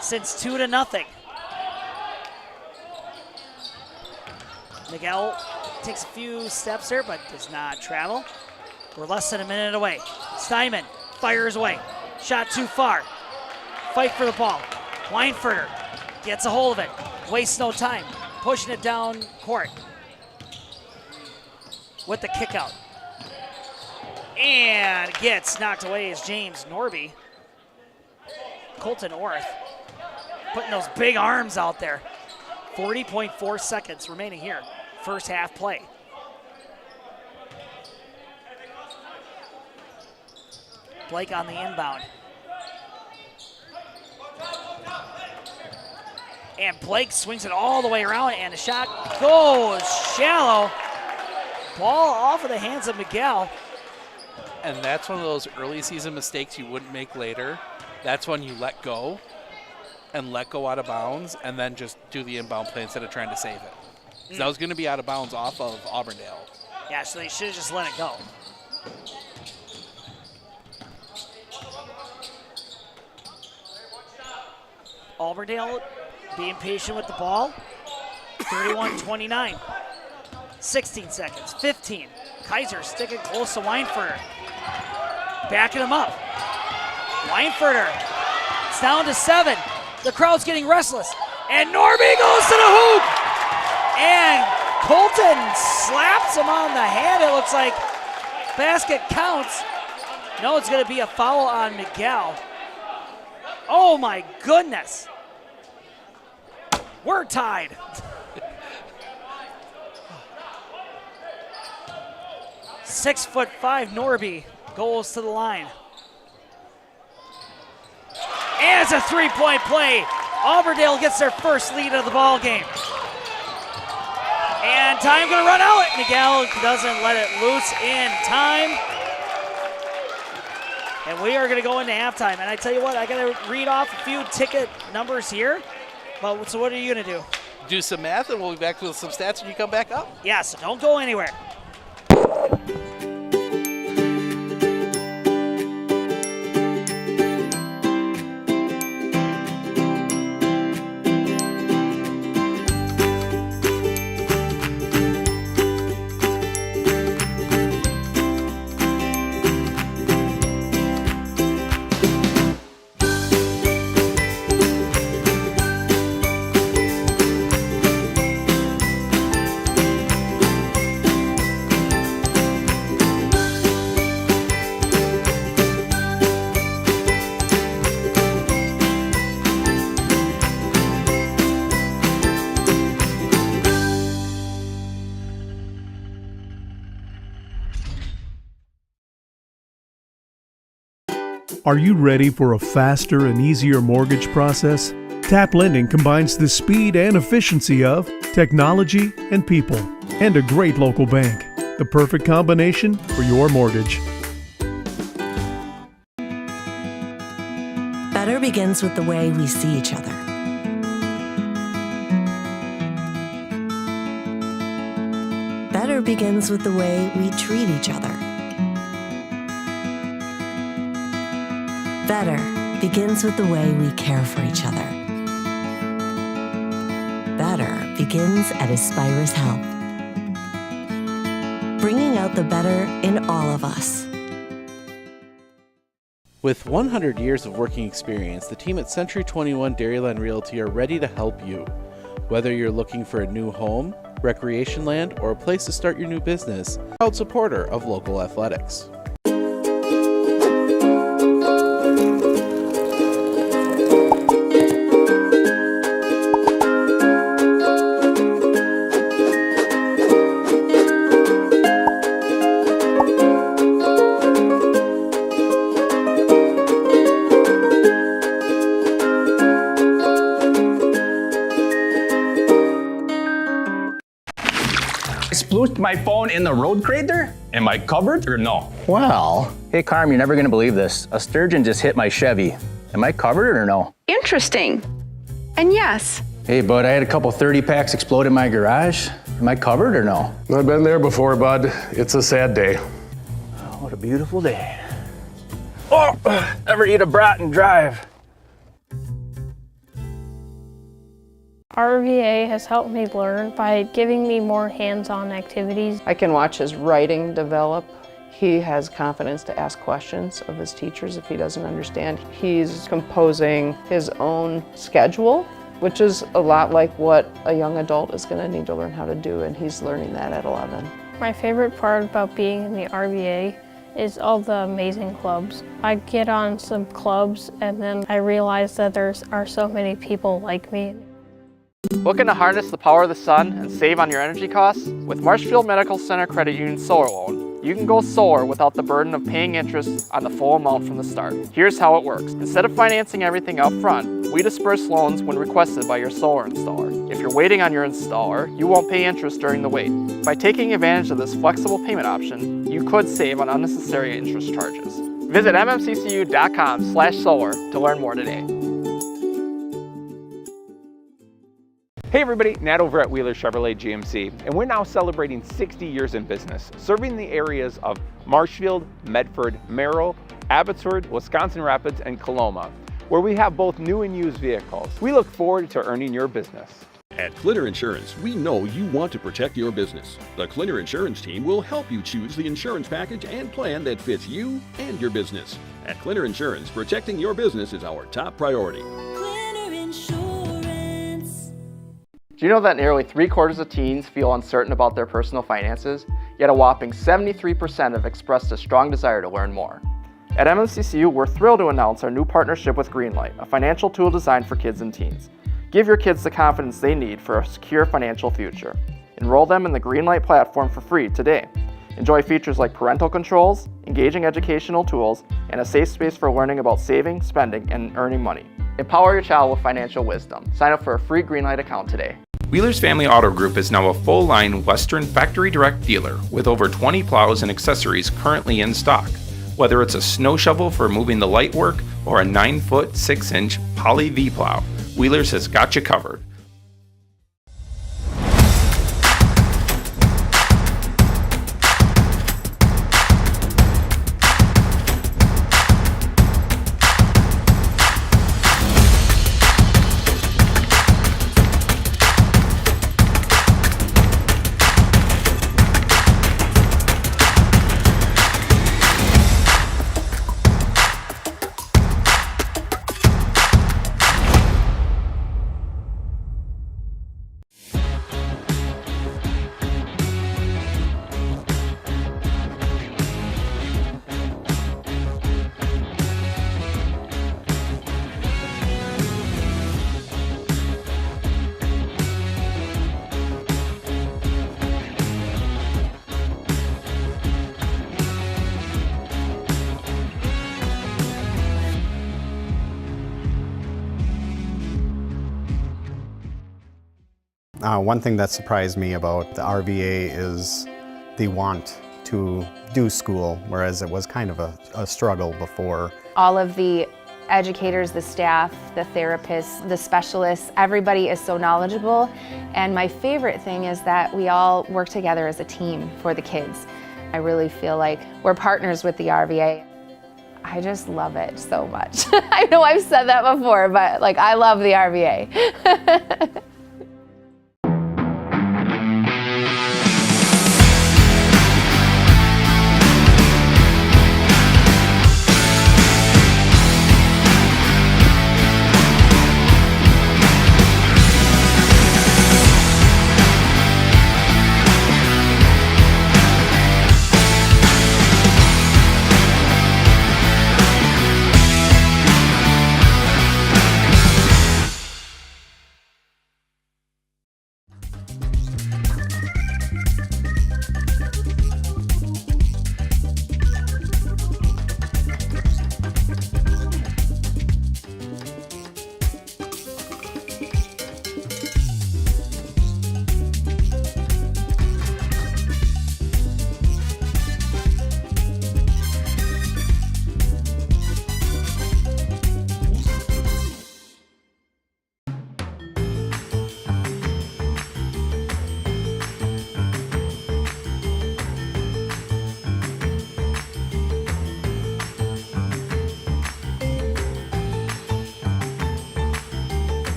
since 2-0. Miguel takes a few steps there, but does not travel. We're less than a minute away. Steinman fires away. Shot too far. Fight for the ball. Weinfurter gets a hold of it. Wastes no time. Pushing it down court. With the kick out. And gets knocked away is James Norby. Colton Orth putting those big arms out there. 40.4 seconds remaining here. First half play. Blake on the inbound. And Blake swings it all the way around, and the shot goes shallow. Ball off of the hands of Miguel. And that's one of those early season mistakes you wouldn't make later. That's when you let go and let go out of bounds and then just do the inbound play instead of trying to save it. Because that was going to be out of bounds off of Auburndale. Yeah, so they should have just let it go. Auburndale being patient with the ball. 31-29. 16 seconds, 15. Kaiser sticking close to Weinfurter. Backing him up. Weinfurter, it's down to 7. The crowd's getting restless. And Norby goes to the hoop. And Colton slaps him on the hand. It looks like basket counts. No, it's going to be a foul on Miguel. Oh my goodness. We're tied. .6'5" Norby goes to the line. And it's a three-point play. Auburndale gets their first lead of the ball game. And time gonna run out. Miguel doesn't let it loose in time. And we are gonna go into halftime. And I tell you what, I gotta read off a few ticket numbers here. But so what are you gonna do? Do some math and we'll be back with some stats when you come back up. Yeah, so don't go anywhere. Are you ready for a faster and easier mortgage process? Tap Lending combines the speed and efficiency of technology and people, and a great local bank. The perfect combination for your mortgage. Better begins with the way we see each other. Better begins with the way we treat each other. Better begins with the way we care for each other. Better begins at Aspirus Health. Bringing out the better in all of us. With 100 years of working experience, the team at Century 21 Dairyland Realty are ready to help you. Whether you're looking for a new home, recreation land, or a place to start your new business, proud supporter of local athletics. Splooshed my phone in the road crater? Am I covered or no? Well, hey Carm, you're never gonna believe this. A sturgeon just hit my Chevy. Am I covered or no? Interesting. And yes. Hey, bud, I had a couple 30 packs explode in my garage. Am I covered or no? I've been there before, bud. It's a sad day. Oh, what a beautiful day. Oh, ever eat a brat and drive? RVA has helped me learn by giving me more hands-on activities. I can watch his writing develop. He has confidence to ask questions of his teachers if he doesn't understand. He's composing his own schedule, which is a lot like what a young adult is going to need to learn how to do, and he's learning that at 11. My favorite part about being in the RVA is all the amazing clubs. I get on some clubs and then I realize that there are so many people like me. Looking to harness the power of the sun and save on your energy costs? With Marshfield Medical Center Credit Union Solar Loan, you can go solar without the burden of paying interest on the full amount from the start. Here's how it works. Instead of financing everything up front, we disperse loans when requested by your solar installer. If you're waiting on your installer, you won't pay interest during the wait. By taking advantage of this flexible payment option, you could save on unnecessary interest charges. Visit mmccu.com/solar to learn more today. Hey everybody, Nat over at Wheeler Chevrolet GMC, and we're now celebrating 60 years in business, serving the areas of Marshfield, Medford, Merrill, Abbotsford, Wisconsin Rapids, and Coloma, where we have both new and used vehicles. We look forward to earning your business. At Clinner Insurance, we know you want to protect your business. The Clinner Insurance team will help you choose the insurance package and plan that fits you and your business. At Clinner Insurance, protecting your business is our top priority. Do you know that nearly 3/4 of teens feel uncertain about their personal finances? Yet a whopping 73% have expressed a strong desire to learn more. At MMCCU, we're thrilled to announce our new partnership with Greenlight, a financial tool designed for kids and teens. Give your kids the confidence they need for a secure financial future. Enroll them in the Greenlight platform for free today. Enjoy features like parental controls, engaging educational tools, and a safe space for learning about saving, spending, and earning money. Empower your child with financial wisdom. Sign up for a free Greenlight account today. Wheeler's Family Auto Group is now a full-line Western factory direct dealer with over 20 plows and accessories currently in stock. Whether it's a snow shovel for moving the light work or a 9-foot 6-inch poly V-plow, Wheeler's has got you covered. One thing that surprised me about the RVA is the want to do school, whereas it was kind of a struggle before. All of the educators, the staff, the therapists, the specialists, everybody is so knowledgeable. And my favorite thing is that we all work together as a team for the kids. I really feel like we're partners with the RVA. I just love it so much. I know I've said that before, but like I love the RVA.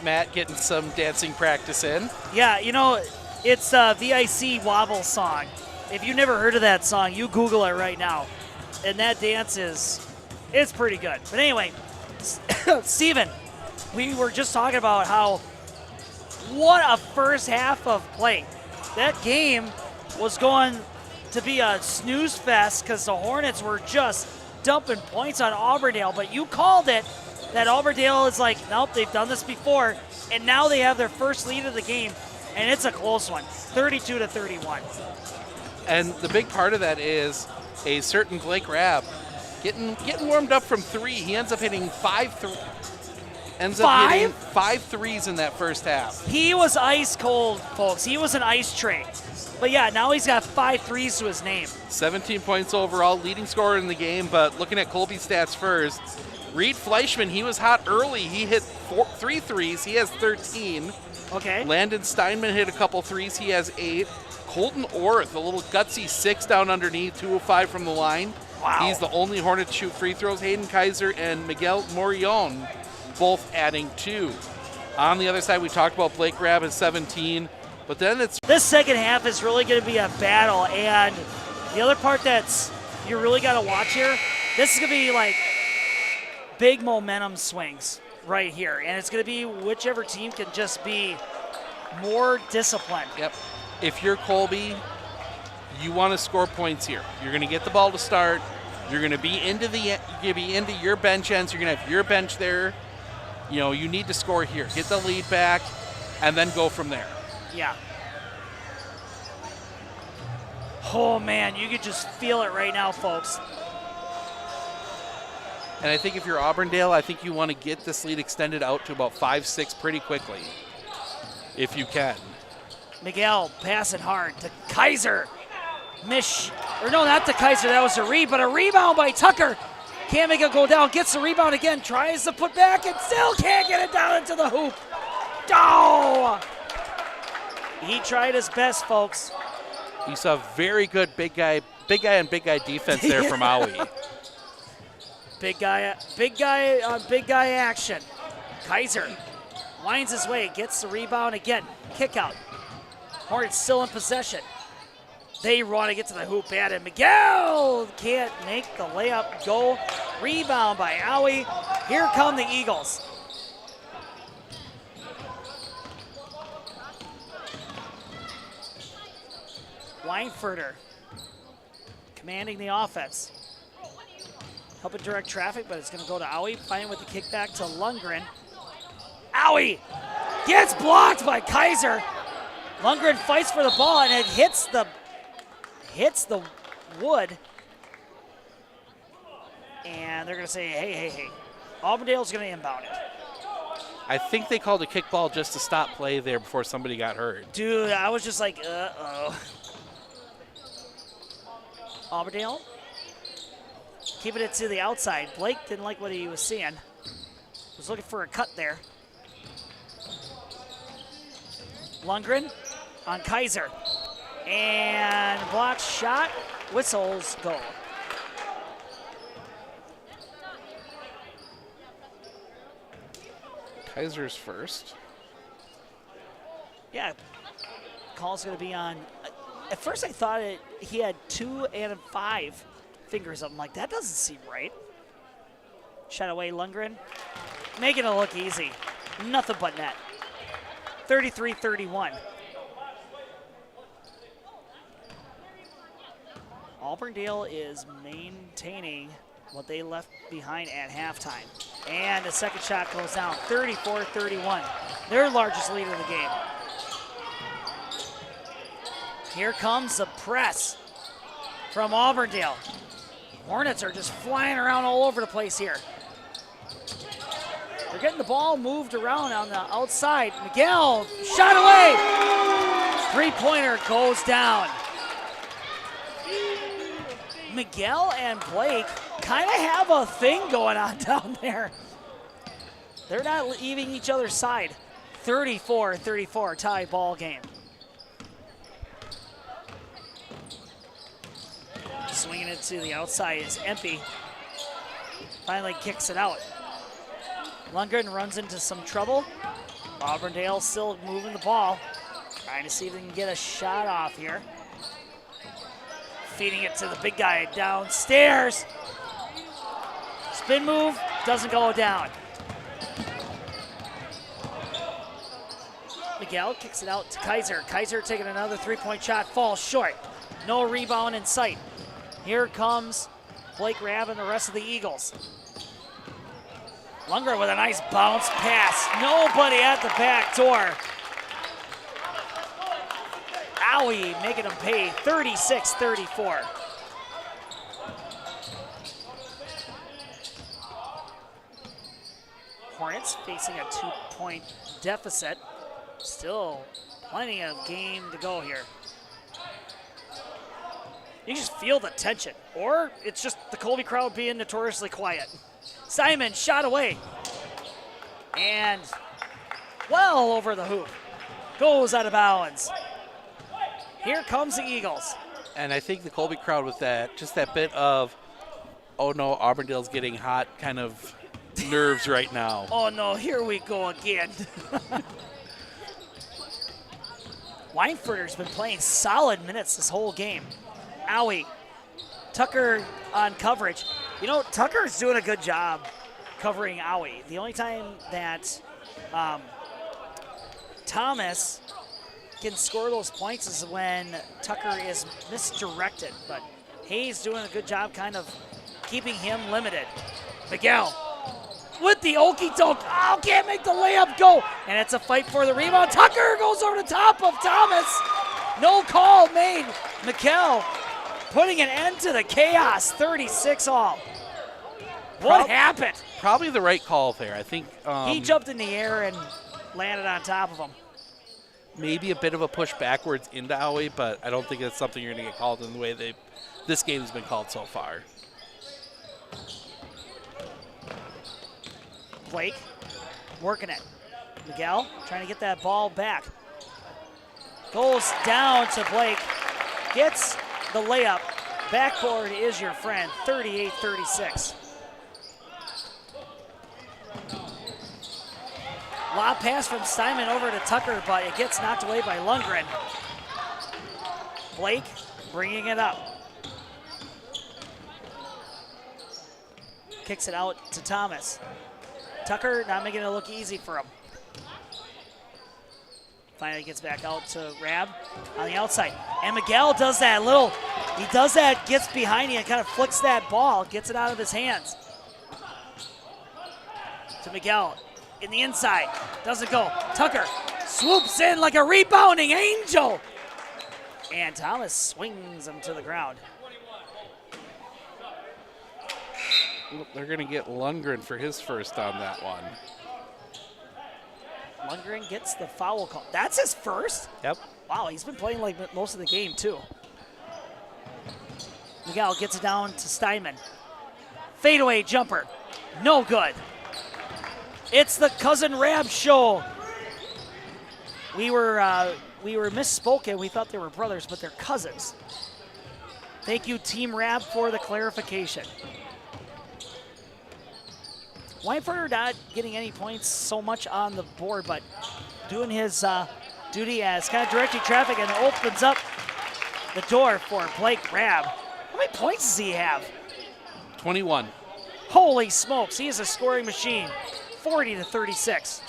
Matt getting some dancing practice in. Yeah, you know, it's a VIC Wobble song. If you've never heard of that song, you Google it right now. And that dance it's pretty good. But anyway, Steven, we were just talking about what a first half of play. That game was going to be a snooze fest because the Hornets were just dumping points on Auburndale, but you called it that Auburndale is like, nope, they've done this before, and now they have their first lead of the game, and it's a close one, 32-31. And the big part of that is a certain Blake Rabb getting warmed up from 3. He ends up hitting 5 threes in that first half. He was ice cold, folks. He was an ice tray. But yeah, now he's got 5 threes to his name. 17 points overall, leading scorer in the game. But looking at Colby's stats first, Reed Fleischman, he was hot early. He hit 3 threes. He has 13. Okay. Landon Steinman hit a couple threes. He has 8. Colton Orth, a little gutsy 6 down underneath, 2 of 5 from the line. Wow. He's the only Hornet to shoot free throws. Hayden Kaiser and Miguel Morion both adding 2. On the other side, we talked about Blake Rabb at 17. But then this second half is really going to be a battle, and the other part that's you really got to watch here, this is going to be like big momentum swings right here, and it's going to be whichever team can just be more disciplined. Yep. If you're Colby, you want to score points here. You're going to get the ball to start. You're going to be into your bench ends. You're going to have your bench there. You know, you need to score here. Get the lead back, and then go from there. Yeah. Oh, man, you could just feel it right now, folks. And I think if you're Auburndale, I think you want to get this lead extended out to about 5-6 pretty quickly, if you can. Miguel passing hard to Kaiser. Not to Kaiser, that was a read, but a rebound by Tucker. Can't make it go down, gets the rebound again, tries to put back and still can't get it down into the hoop. Oh! He tried his best, folks. You saw very good big guy and big guy defense there from Aui. Big guy action. Kaiser winds his way, gets the rebound again. Kick out. Hornets still in possession. They want to get to the hoop, and Miguel can't make the layup go. Rebound by Aui. Here come the Eagles. Weinfurter commanding the offense. Helping direct traffic, but it's going to go to Aui. Playing with the kickback to Lundgren. Aui gets blocked by Kaiser. Lundgren fights for the ball, and it hits the wood. And they're going to say, hey. Auburndale's going to inbound it. I think they called a kickball just to stop play there before somebody got hurt. Dude, I was just like, uh-oh. Auburndale keeping it to the outside. Blake didn't like what he was seeing. Was looking for a cut there. Lundgren on Kaiser. And blocked shot. Whistles go. Kaiser's first. Yeah. Call's going to be on. At first I thought he had 2 and 5 fingers up. I'm like, that doesn't seem right. Shot away Lundgren. Making it look easy. Nothing but net. 33-31. Auburndale is maintaining what they left behind at halftime. And the second shot goes down, 34-31. Their largest lead of the game. Here comes the press from Auburndale. Hornets are just flying around all over the place here. They're getting the ball moved around on the outside. Miguel, shot away. Three-pointer goes down. Miguel and Blake kind of have a thing going on down there. They're not leaving each other's side. 34-34 tie ball game. Swinging it to the outside is Empey. Finally kicks it out. Lundgren runs into some trouble. Auburndale still moving the ball. Trying to see if they can get a shot off here. Feeding it to the big guy downstairs. Spin move, doesn't go down. Miguel kicks it out to Kaiser. Kaiser taking another three-point shot, falls short. No rebound in sight. Here comes Blake Rabb and the rest of the Eagles. Lundgren with a nice bounce pass. Nobody at the back door. Owie making them pay 36-34. Hornets facing a 2-point deficit. Still plenty of game to go here. You just feel the tension, or it's just the Colby crowd being notoriously quiet. Simon shot away. And well over the hoop. Goes out of bounds. Here comes the Eagles. And I think the Colby crowd with that, just that bit of, oh no, Auburndale's getting hot kind of nerves right now. Oh no, here we go again. Weinfurter's been playing solid minutes this whole game. Owie. Tucker on coverage. You know, Tucker's doing a good job covering Owie. The only time that Thomas can score those points is when Tucker is misdirected, but Hayes doing a good job kind of keeping him limited. Miguel with the okie doke. Oh, can't make the layup go. And it's a fight for the rebound. Tucker goes over the top of Thomas. No call made. Miguel putting an end to the chaos. 36 all. What happened? Probably the right call there. I think he jumped in the air and landed on top of him. Maybe a bit of a push backwards into Owie, but I don't think that's something you're going to get called in the way this game's been called so far. Blake working it. Miguel trying to get that ball back. Goes down to Blake. Gets the layup. Backboard is your friend. 38-36. Lob pass from Steinman over to Tucker, but it gets knocked away by Lundgren. Blake bringing it up. Kicks it out to Thomas. Tucker not making it look easy for him. Finally gets back out to Rabb on the outside. And Miguel does that gets behind you and kind of flicks that ball, gets it out of his hands. To Miguel in the inside, doesn't go. Tucker swoops in like a rebounding angel. And Thomas swings him to the ground. They're going to get Lundgren for his first on that one. Lundgren gets the foul call. That's his first? Yep. Wow, he's been playing like most of the game too. Miguel gets it down to Steinman. Fadeaway jumper. No good. It's the Cousin Rabb show. We were misspoken. We thought they were brothers, but they're cousins. Thank you, Team Rabb, for the clarification. Weinfurter not getting any points so much on the board, but doing his duty as kind of directing traffic, and opens up the door for Blake Rabb. How many points does he have? 21. Holy smokes, he is a scoring machine. 40-36.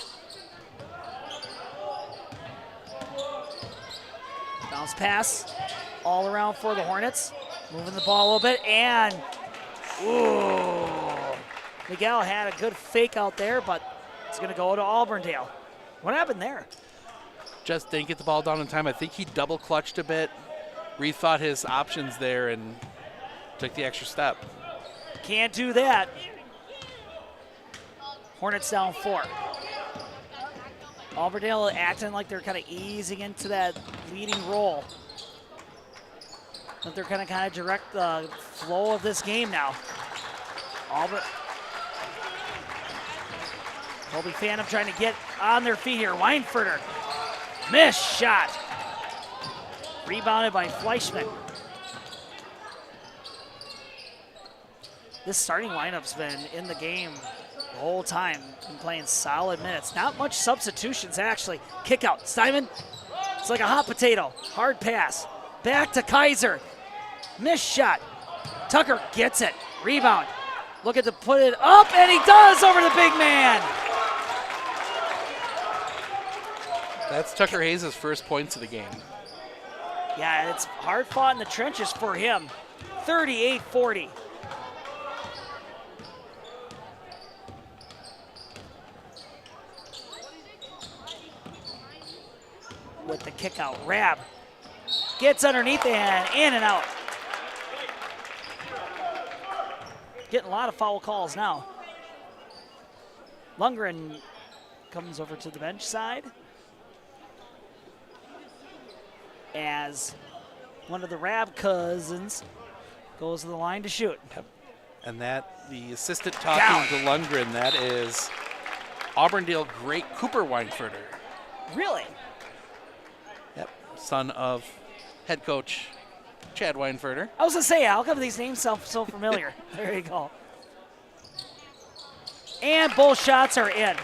Bounce pass all around for the Hornets. Moving the ball a little bit, and ooh. Miguel had a good fake out there, but it's going to go to Auburndale. What happened there? Just didn't get the ball down in time. I think he double clutched a bit, rethought his options there, and took the extra step. Can't do that. Hornets down 4. Auburndale acting like they're kind of easing into that leading role. That they're going to kind of direct the flow of this game now. Colby Phantom trying to get on their feet here. Weinfurter, missed shot. Rebounded by Fleischman. This starting lineup's been in the game the whole time. Been playing solid minutes. Not much substitutions, actually. Kick out. Steinman. It's like a hot potato. Hard pass. Back to Kaiser. Missed shot. Tucker gets it. Rebound. Looking to put it up, and he does over the big man. That's Tucker Hayes' first points of the game. Yeah, it's hard fought in the trenches for him. 38-40. With the kick out, Rab gets underneath and in and out. Getting a lot of foul calls now. Lundgren comes over to the bench side as one of the Rab cousins goes to the line to shoot. Yep. And that, the assistant talking to Lundgren, that is Auburndale great Cooper Weinfurter. Really? Yep, son of head coach Chad Weinfurter. I was gonna say, how come these names sound so familiar? There you go. And both shots are in.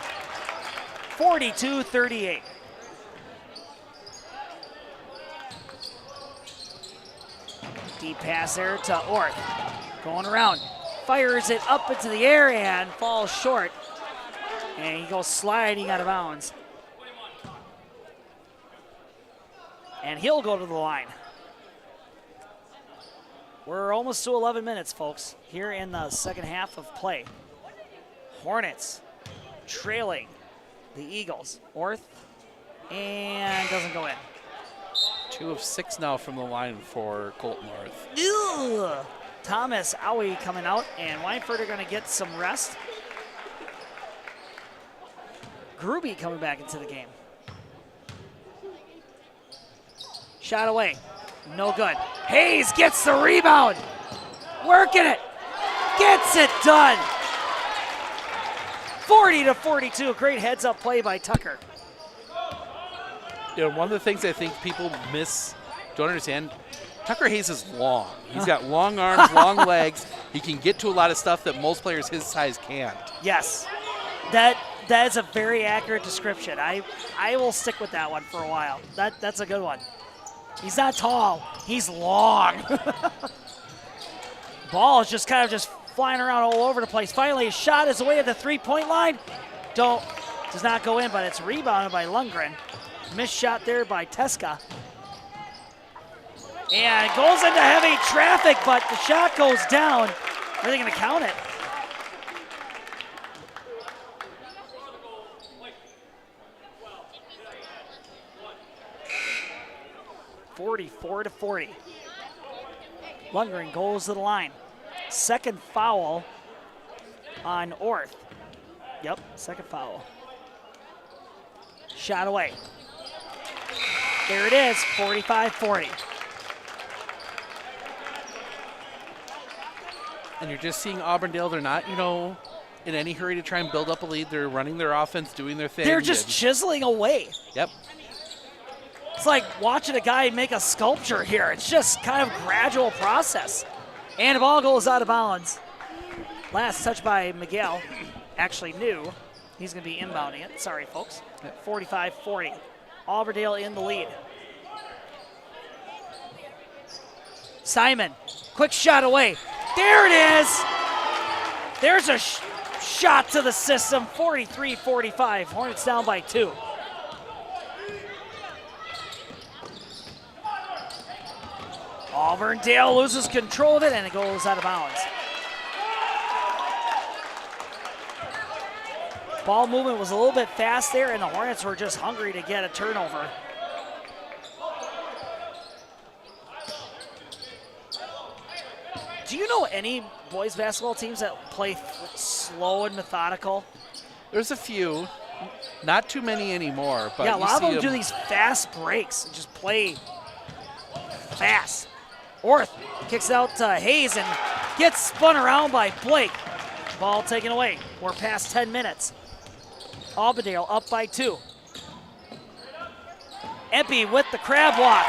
42-38. Deep pass there to Orth. Going around. Fires it up into the air and falls short. And he goes sliding out of bounds. And he'll go to the line. We're almost to 11 minutes, folks, here in the second half of play. Hornets trailing the Eagles. Orth, and doesn't go in. 2 of 6 now from the line for Colton Orth. Ugh. Thomas Owie coming out, and Weinfurter going to get some rest. Gruby coming back into the game. Shot away. No good. Hayes gets the rebound. Working it. Gets it done. 40-42. Great heads-up play by Tucker. You know, one of the things I think people don't understand, Tucker Hayes is long. He's got long arms, long legs. He can get to a lot of stuff that most players his size can't. Yes. That is a very accurate description. I will stick with that one for a while. That's a good one. He's not tall. He's long. Ball is just kind of flying around all over the place. Finally, a shot is away at the three-point line. Does not go in, but it's rebounded by Lundgren. Missed shot there by Teska. And it goes into heavy traffic, but the shot goes down. Are they going to count it? (44-40). Lundgren goes to the line. Second foul on Orth. Yep, second foul. Shot away. There it is, 45-40. And you're just seeing Auburndale. They're not, in any hurry to try and build up a lead. They're running their offense, doing their thing. They're just chiseling away. Yep. It's like watching a guy make a sculpture here. It's just kind of gradual process. And the ball goes out of bounds. Last touch by Miguel. Actually new. He's going to be inbounding it. Sorry, folks. 45-40. Auburndale in the lead. Simon, quick shot away. There it is. There's a shot to the system. 43-45. Hornets down by 2. Auburndale loses control of it, and it goes out of bounds. Ball movement was a little bit fast there, and the Hornets were just hungry to get a turnover. Do you know any boys basketball teams that play slow and methodical? There's a few. Not too many anymore. But yeah, a lot of them do these fast breaks and just play fast. Orth kicks out to Hayes and gets spun around by Blake. Ball taken away. We're past 10 minutes. Auburndale up by 2. Empey with the crab walk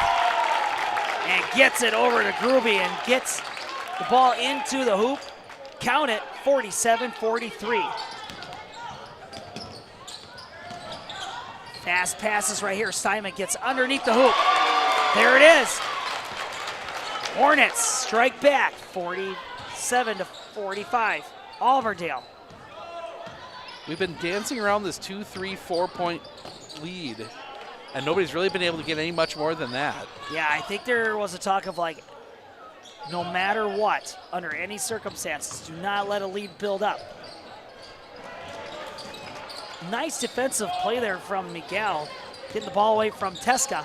and gets it over to Gruby and gets the ball into the hoop. Count it, 47-43. Fast passes right here. Steinman gets underneath the hoop. There it is. Hornets strike back, 47-45. Auburndale. We've been dancing around this 2, 3, 4 point lead, and nobody's really been able to get any much more than that. Yeah, I think there was a talk of like, no matter what, under any circumstances, do not let a lead build up. Nice defensive play there from Miguel. Getting the ball away from Teska.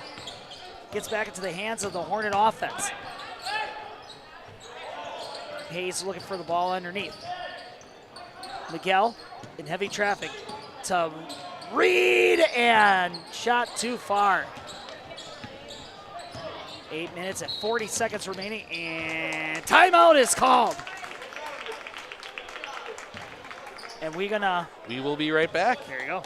Gets back into the hands of the Hornet offense. Hayes looking for the ball underneath. Miguel in heavy traffic to Reed, and shot too far. 8 minutes and 40 seconds remaining, and timeout is called. And we will be right back. There you go.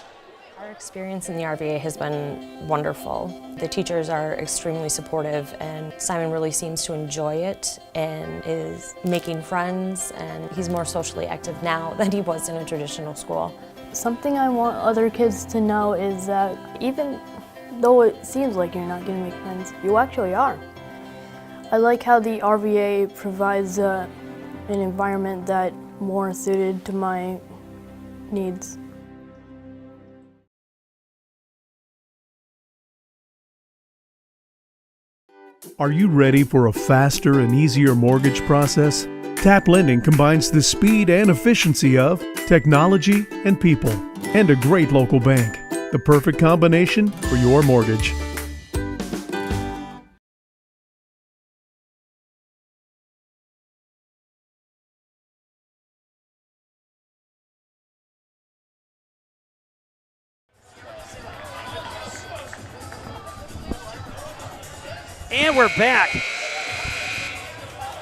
Our experience in the RVA has been wonderful. The teachers are extremely supportive, and Simon really seems to enjoy it and is making friends, and he's more socially active now than he was in a traditional school. Something I want other kids to know is that even though it seems like you're not going to make friends, you actually are. I like how the RVA provides an environment that more suited to my needs. Are you ready for a faster and easier mortgage process? Tap Lending combines the speed and efficiency of technology and people, and a great local bank. The perfect combination for your mortgage. And we're back.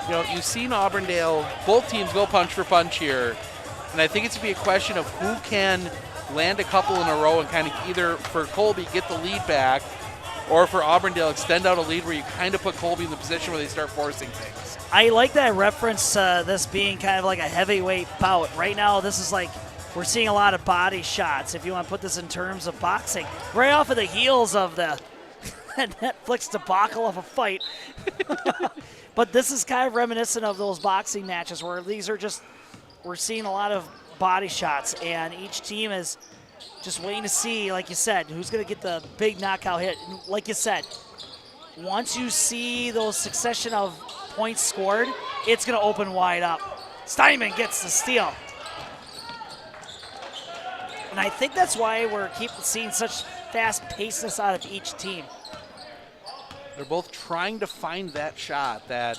You know, you've seen Auburndale, both teams go punch for punch here, and I think it's going to be a question of who can land a couple in a row and kind of either for Colby get the lead back, or for Auburndale extend out a lead where you kind of put Colby in the position where they start forcing things. I like that reference, this being kind of like a heavyweight bout. Right now, this is like, we're seeing a lot of body shots, if you want to put this in terms of boxing. Right off of the heels of the Netflix debacle of a fight. But this is kind of reminiscent of those boxing matches where these are just, we're seeing a lot of body shots, and each team is just waiting to see, like you said, who's going to get the big knockout hit. And like you said, once you see those succession of points scored, it's going to open wide up. Steinman gets the steal. And I think that's why we're keeping seeing such fast-pacedness out of each team. They're both trying to find that shot, that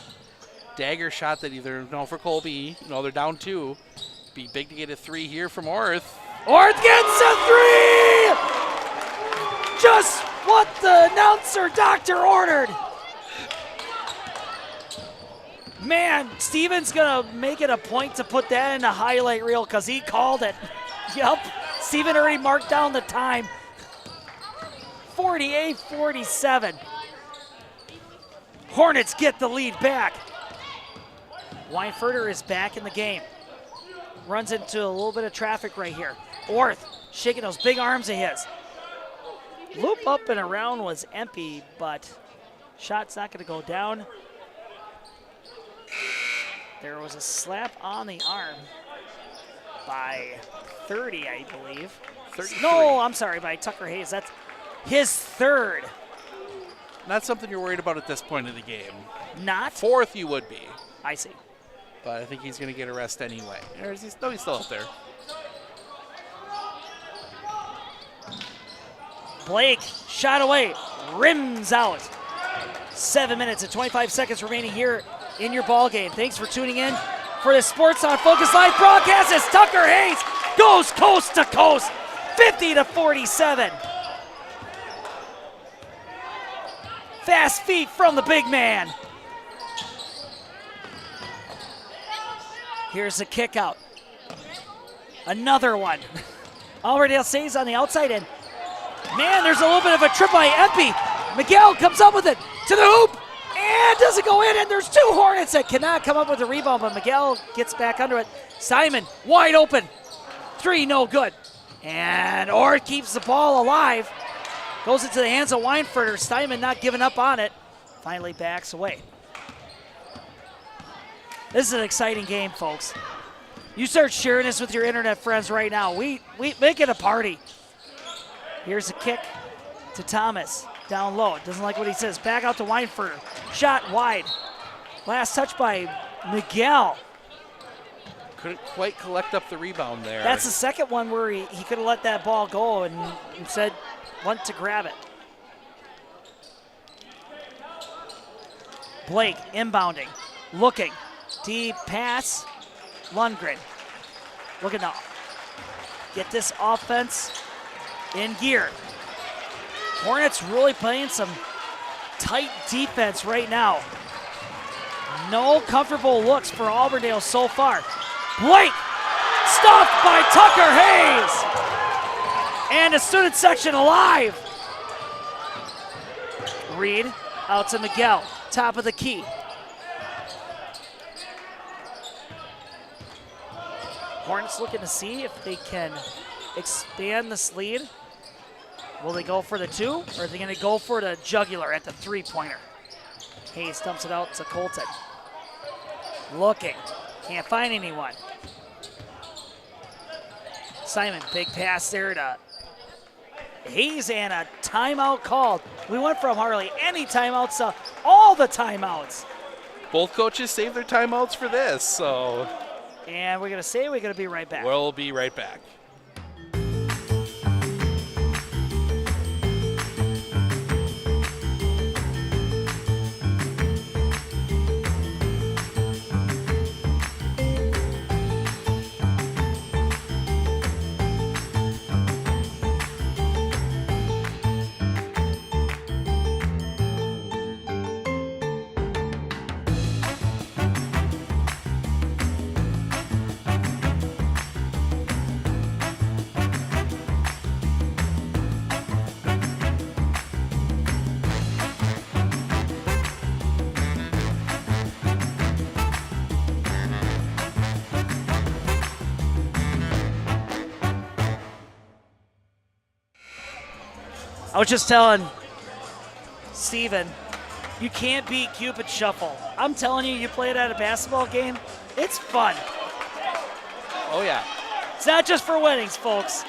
dagger shot that either, for Colby, they're down 2. Be big to get a 3 here from Orth. Orth gets a 3! Just what the announcer doctor ordered. Man, Steven's gonna make it a point to put that in the highlight reel because he called it. Yep, Steven already marked down the time. 48-47. Hornets get the lead back. Weinfurter is back in the game. Runs into a little bit of traffic right here. Orth shaking those big arms of his. Loop up and around was empty, but shot's not going to go down. There was a slap on the arm by 30, I believe. 33. No, I'm sorry, by Tucker Hayes. That's his 3rd. Not something you're worried about at this point of the game. Not? 4th you would be. I see. But I think he's going to get a rest anyway. He's still up there. Blake, shot away, rims out. 7 minutes and 25 seconds remaining here in your ball game. Thanks for tuning in for the Sports on Focus Live broadcast as Tucker Hayes goes coast to coast, 50-47. Fast feet from the big man. Here's a kick out. Another one. Auburndale stays on the outside end. Man, there's a little bit of a trip by Empey. Miguel comes up with it to the hoop and doesn't go in, and there's 2 Hornets that cannot come up with the rebound, but Miguel gets back under it. Simon wide open. 3 no good. And Orr keeps the ball alive. Goes into the hands of Weinfurter. Steinman not giving up on it. Finally backs away. This is an exciting game, folks. You start sharing this with your internet friends right now. We make it a party. Here's a kick to Thomas. Down low. Doesn't like what he says. Back out to Weinfurter. Shot wide. Last touch by Miguel. Couldn't quite collect up the rebound there. That's the second one where he could have let that ball go and instead went to grab it. Blake inbounding. Looking. Deep pass. Lundgren. Looking to get this offense in gear. Hornets really playing some tight defense right now. No comfortable looks for Auburndale so far. Blake stuffed by Tucker Hayes. And the student section alive. Reed out to Miguel, top of the key. Hornets looking to see if they can expand this lead. Will they go for the 2, or are they going to go for the jugular at the 3-pointer? Hayes dumps it out to Colton. Looking, can't find anyone. Simon, big pass there to Hayes, and a timeout called. We went from hardly any timeouts to all the timeouts. Both coaches saved their timeouts for this, so. And we're going to be right back. We'll be right back. I was just telling Steven, you can't beat Cupid Shuffle. I'm telling you, you play it at a basketball game, it's fun. Oh, yeah. It's not just for weddings, folks.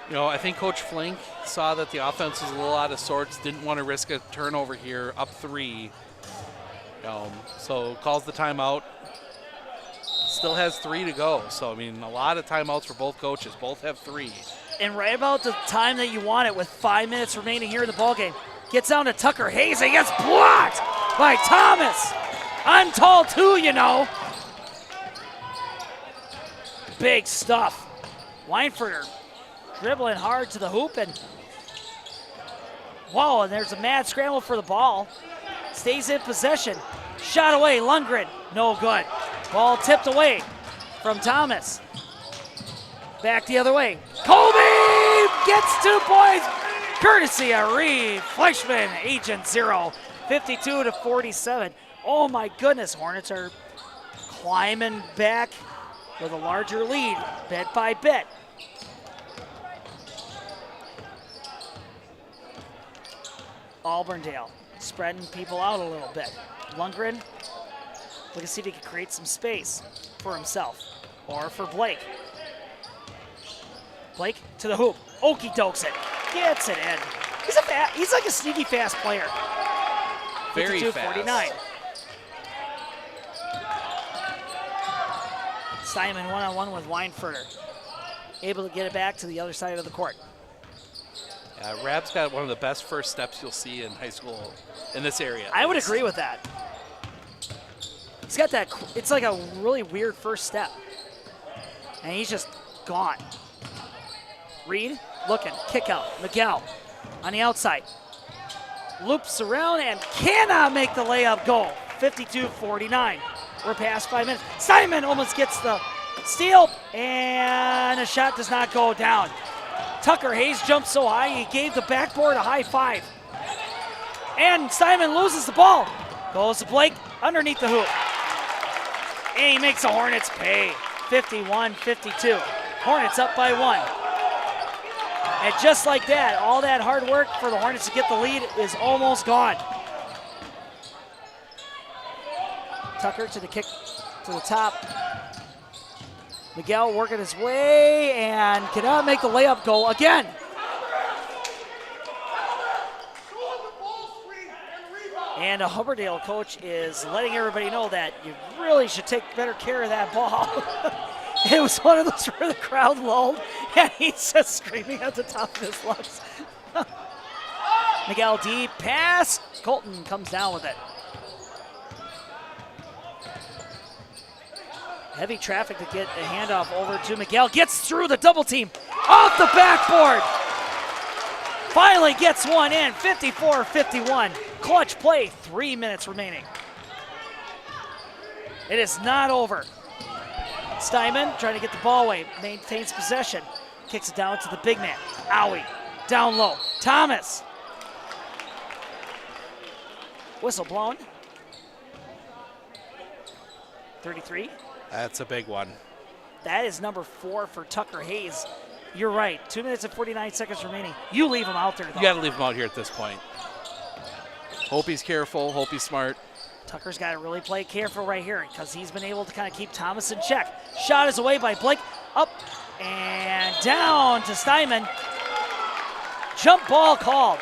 You know, I think Coach Flink saw that the offense was a little out of sorts, didn't want to risk a turnover here, up 3. So calls the timeout. Still has 3 to go. So, I mean, a lot of timeouts for both coaches. Both have 3. And right about the time that you want it with 5 minutes remaining here in the ballgame. Gets down to Tucker Hayes and gets blocked by Thomas. I'm tall too, you know. Big stuff. Weinfurter dribbling hard to the hoop and whoa, and there's a mad scramble for the ball. Stays in possession. Shot away, Lundgren. No good. Ball tipped away from Thomas. Back the other way. Colby gets 2 points. Courtesy of Reed Fleischman, Agent 0, 52-47. Oh my goodness, Hornets are climbing back with a larger lead, bit by bit. Auburndale spreading people out a little bit. Lundgren, we can see if he can create some space for himself or for Blake. Blake to the hoop. Okie dokes it. Gets it in. He's like a sneaky fast player. Very 52-49. fast. Simon one-on-one with Weinfurter. Able to get it back to the other side of the court. Rab's got one of the best first steps you'll see in high school in this area. I would agree with that. He's got that, it's like a really weird first step. And he's just gone. Reed looking, kick out. Miguel on the outside. Loops around and cannot make the layup go. 52-49. We're past 5 minutes. Simon almost gets the steal, and the shot does not go down. Tucker Hayes jumped so high, he gave the backboard a high five. And Simon loses the ball. Goes to Blake underneath the hoop. And he makes the Hornets pay. 51-52. Hornets up by 1. And just like that, all that hard work for the Hornets to get the lead is almost gone. Tucker to the kick to the top. Miguel working his way and cannot make the layup go again. And a Auburndale coach is letting everybody know that you really should take better care of that ball. It was one of those where the crowd lulled, and he's just screaming at the top of his lungs. Miguel deep pass. Colton comes down with it. Heavy traffic to get a handoff over to Miguel. Gets through the double team. Off the backboard. Finally gets one in. 54-51. Clutch play. 3 minutes remaining. It is not over. Steinman trying to get the ball away. Maintains possession. Kicks it down to the big man. Owie. Down low. Thomas. Whistle blown. 33. That's a big one. That is number 4 for Tucker Hayes. You're right. 2 minutes and 49 seconds remaining. You leave him out there, though. You got to leave him out here at this point. Hope he's careful. Hope he's smart. Tucker's got to really play careful right here because he's been able to kind of keep Thomas in check. Shot is away by Blake. Up and down to Steinman. Jump ball called.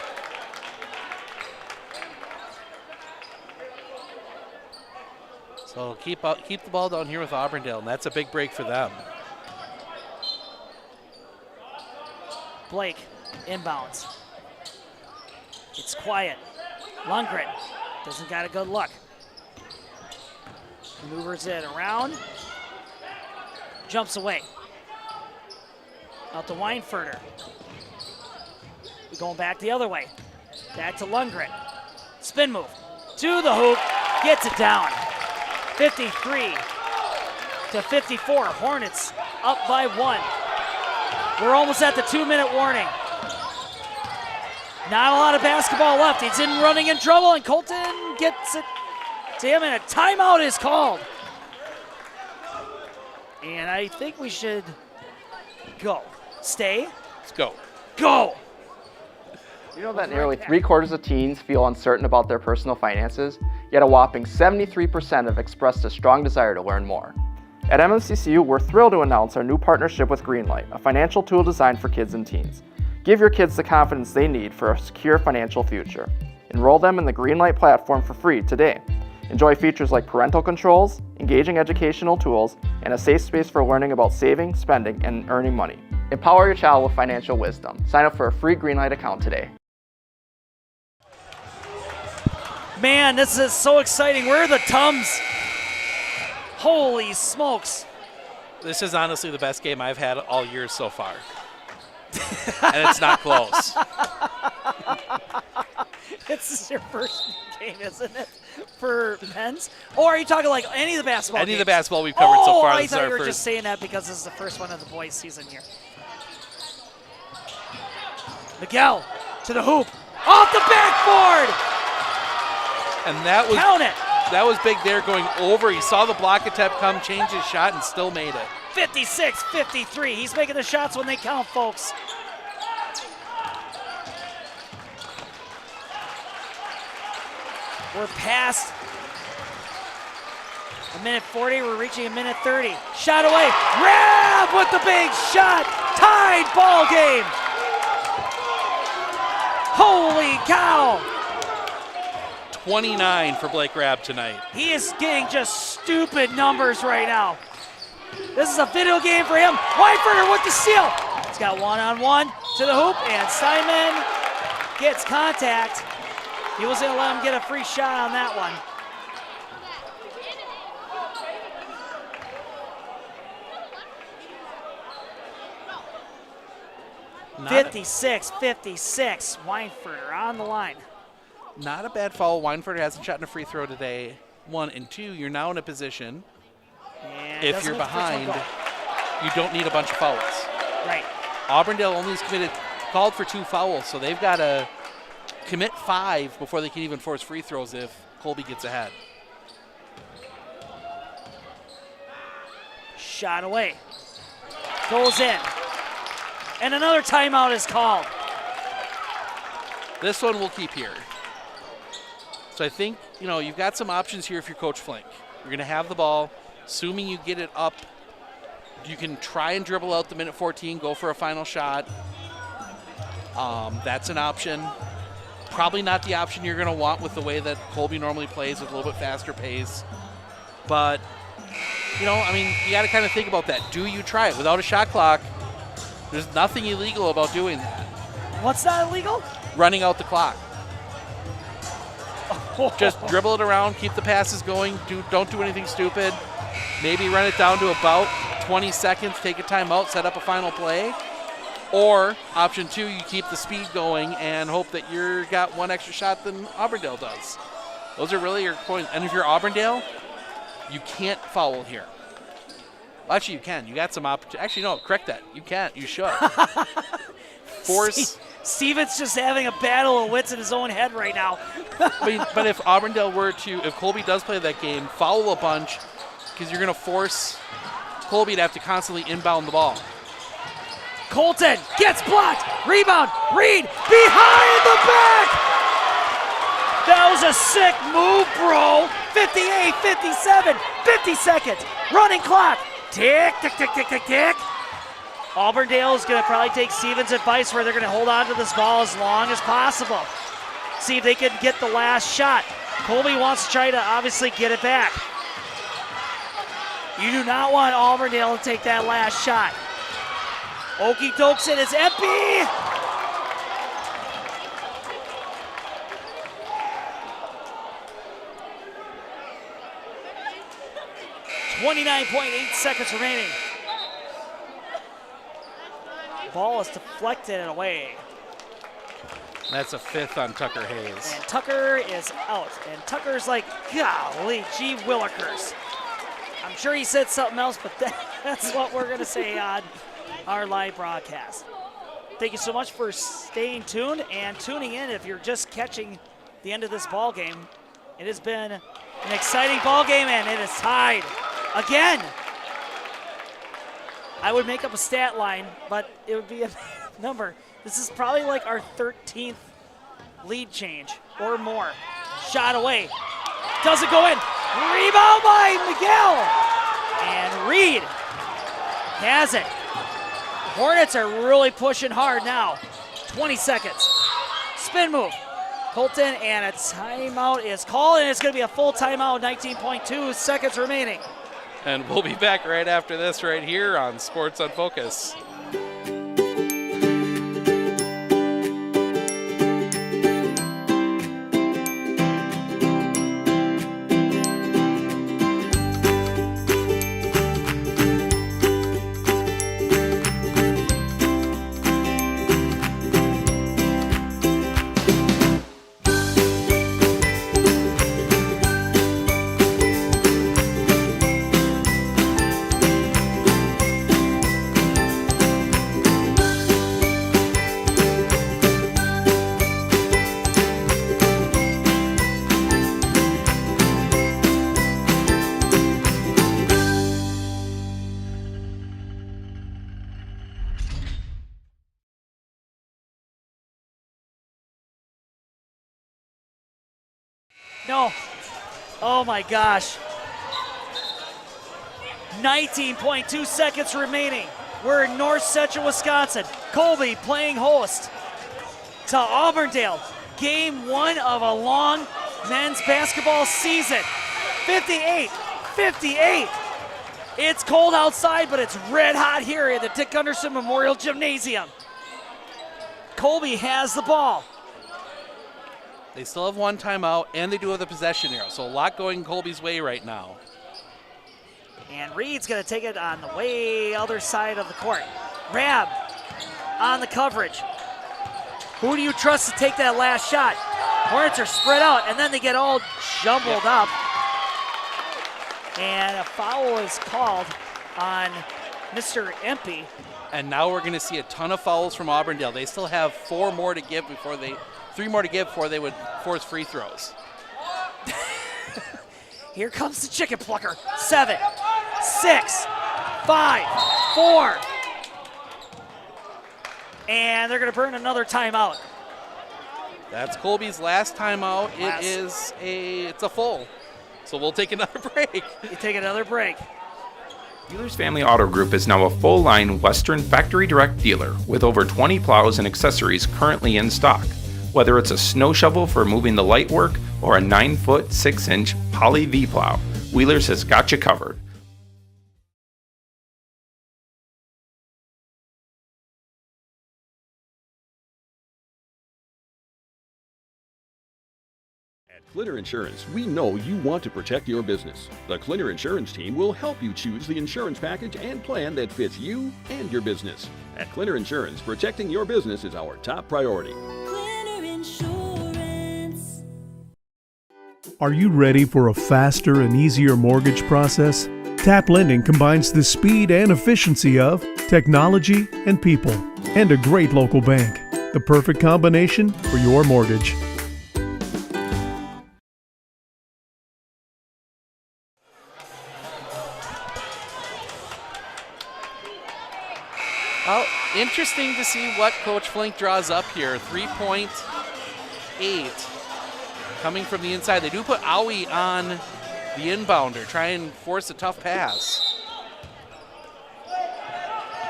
So keep the ball down here with Auburndale, and that's a big break for them. Blake inbounds. It's quiet. Lundgren doesn't got a good look. Maneuvers it around. Jumps away. Out to Weinfurter. We're going back the other way. Back to Lundgren. Spin move. To the hoop. Gets it down. 53-54. Hornets up by 1. We're almost at the 2-minute warning. Not a lot of basketball left. He's in running in trouble, and Colton gets it to him, and a timeout is called. And I think we should go. Stay. Let's go. Go. You know that nearly 3/4 of teens feel uncertain about their personal finances, yet a whopping 73% have expressed a strong desire to learn more. At MMCCU, we're thrilled to announce our new partnership with Greenlight, a financial tool designed for kids and teens. Give your kids the confidence they need for a secure financial future. Enroll them in the Greenlight platform for free today. Enjoy features like parental controls, engaging educational tools, and a safe space for learning about saving, spending, and earning money. Empower your child with financial wisdom. Sign up for a free Greenlight account today. Man, this is so exciting. Where are the Tums? Holy smokes. This is honestly the best game I've had all year so far. And it's not close. This is your first game, isn't it, for men's? Or are you talking like any of the basketball Any games? of the basketball we've covered so far. I This is thought our you were first. just saying that because this is the first one of the boys' season here. Miguel to the hoop. Off the backboard! And that was Count it. That was big there going over. He saw the block attempt come, changed his shot, and still made it. 56-53. He's making the shots when they count, folks. We're past a minute 40. We're reaching a minute 30. Shot away. Rab with the big shot. Tied ball game. Holy cow. 29 for Blake Rabb tonight. He is getting just stupid numbers right now. This is a video game for him. Weinfurter with the steal. He's got one-on-one to the hoop, and Steinman gets contact. He wasn't going to let him get a free shot on that one. Not 56-56. Weinfurter on the line. Not a bad foul. Weinfurter hasn't shot a free throw today. 1 and 2, you're now in a position. And If you're doesn't make the first one behind, go. you don't need a bunch of fouls. Right. Auburndale only is called for 2 fouls, so they've got to commit 5 before they can even force free throws if Colby gets ahead. Shot away. goes in. And another timeout is called. This one we'll keep here. So I think, you've got some options here if you're Coach Flink. You're going to have the ball. Assuming you get it up, you can try and dribble out the minute 14, go for a final shot. That's an option. Probably not the option you're going to want with the way that Colby normally plays with a little bit faster pace. But, you got to kind of think about that. Do you try it? Without a shot clock, there's nothing illegal about doing that. What's not illegal? Running out the clock. Just dribble it around, keep the passes going, don't do anything stupid. Maybe run it down to about 20 seconds, take a timeout, set up a final play. Or option 2, you keep the speed going and hope that you've got one extra shot than Auburndale does. Those are really your points. And if you're Auburndale, you can't foul here. Well, actually, you can. You got some opportunity. Actually, no, correct that. You can't. You should. Force. Steven's just having a battle of wits in his own head right now. But if Auburndale if Colby does play that game, foul a bunch, because you're going to force Colby to have to constantly inbound the ball. Colton gets blocked. Rebound. Reed behind the back. That was a sick move, bro. 58, 57, 50 seconds. Running clock. Tick, tick, tick, tick, tick, tick. Auburndale is going to probably take Stevens' advice where they're going to hold on to this ball as long as possible. See if they can get the last shot. Colby wants to try to obviously get it back. You do not want Auburndale to take that last shot. Okie dokes it, it's empty! 29.8 seconds remaining. Ball is deflected and away. That's a 5th on Tucker Hayes. And Tucker is out. And Tucker's like, golly, gee willikers. I'm sure he said something else, but that's what we're going to say on our live broadcast. Thank you so much for staying tuned and tuning in if you're just catching the end of this ball game. It has been an exciting ball game, and it is tied again. I would make up a stat line, but it would be a number. This is probably like our 13th lead change or more. Shot away. Doesn't go in. Rebound by Miguel. And Reed has it. Hornets are really pushing hard now. 20 seconds. Spin move. Colton, and a timeout is called, and it's going to be a full timeout, 19.2 seconds remaining. And we'll be back right after this right here on Sports on Focus. No. Oh my gosh. 19.2 seconds remaining. We're in North Central Wisconsin. Colby playing host to Auburndale. Game 1 of a long men's basketball season. 58-58. It's cold outside, but it's red hot here at the Dick Gunderson Memorial Gymnasium. Colby has the ball. They still have one timeout, and they do have the possession arrow, so a lot going Colby's way right now. And Reed's going to take it on the way other side of the court. Rab on the coverage. Who do you trust to take that last shot? Hornets are spread out, and then they get all jumbled up. And a foul is called on Mr. Empey. And now we're going to see a ton of fouls from Auburndale. They still have 3 more to give before they would force free throws. Here comes the chicken plucker. 7, 6, 5, 4, And they're going to burn another timeout. That's Colby's last timeout. It's a full. So we'll take another break. You take another break. Wheeler's Family Auto Group is now a full-line Western Factory Direct dealer with over 20 plows and accessories currently in stock. Whether it's a snow shovel for moving the light work or a 9-foot 6-inch Poly V plow, Wheeler's has got you covered. Clinner Insurance, we know you want to protect your business. The Clinner Insurance team will help you choose the insurance package and plan that fits you and your business. At Clinner Insurance, protecting your business is our top priority. Clinner Insurance. Are you ready for a faster and easier mortgage process? Tap Lending combines the speed and efficiency of technology and people, and a great local bank. The perfect combination for your mortgage. Well, interesting to see what Coach Flink draws up here. 3.8 coming from the inside. They do put Owie on the inbounder, try and force a tough pass.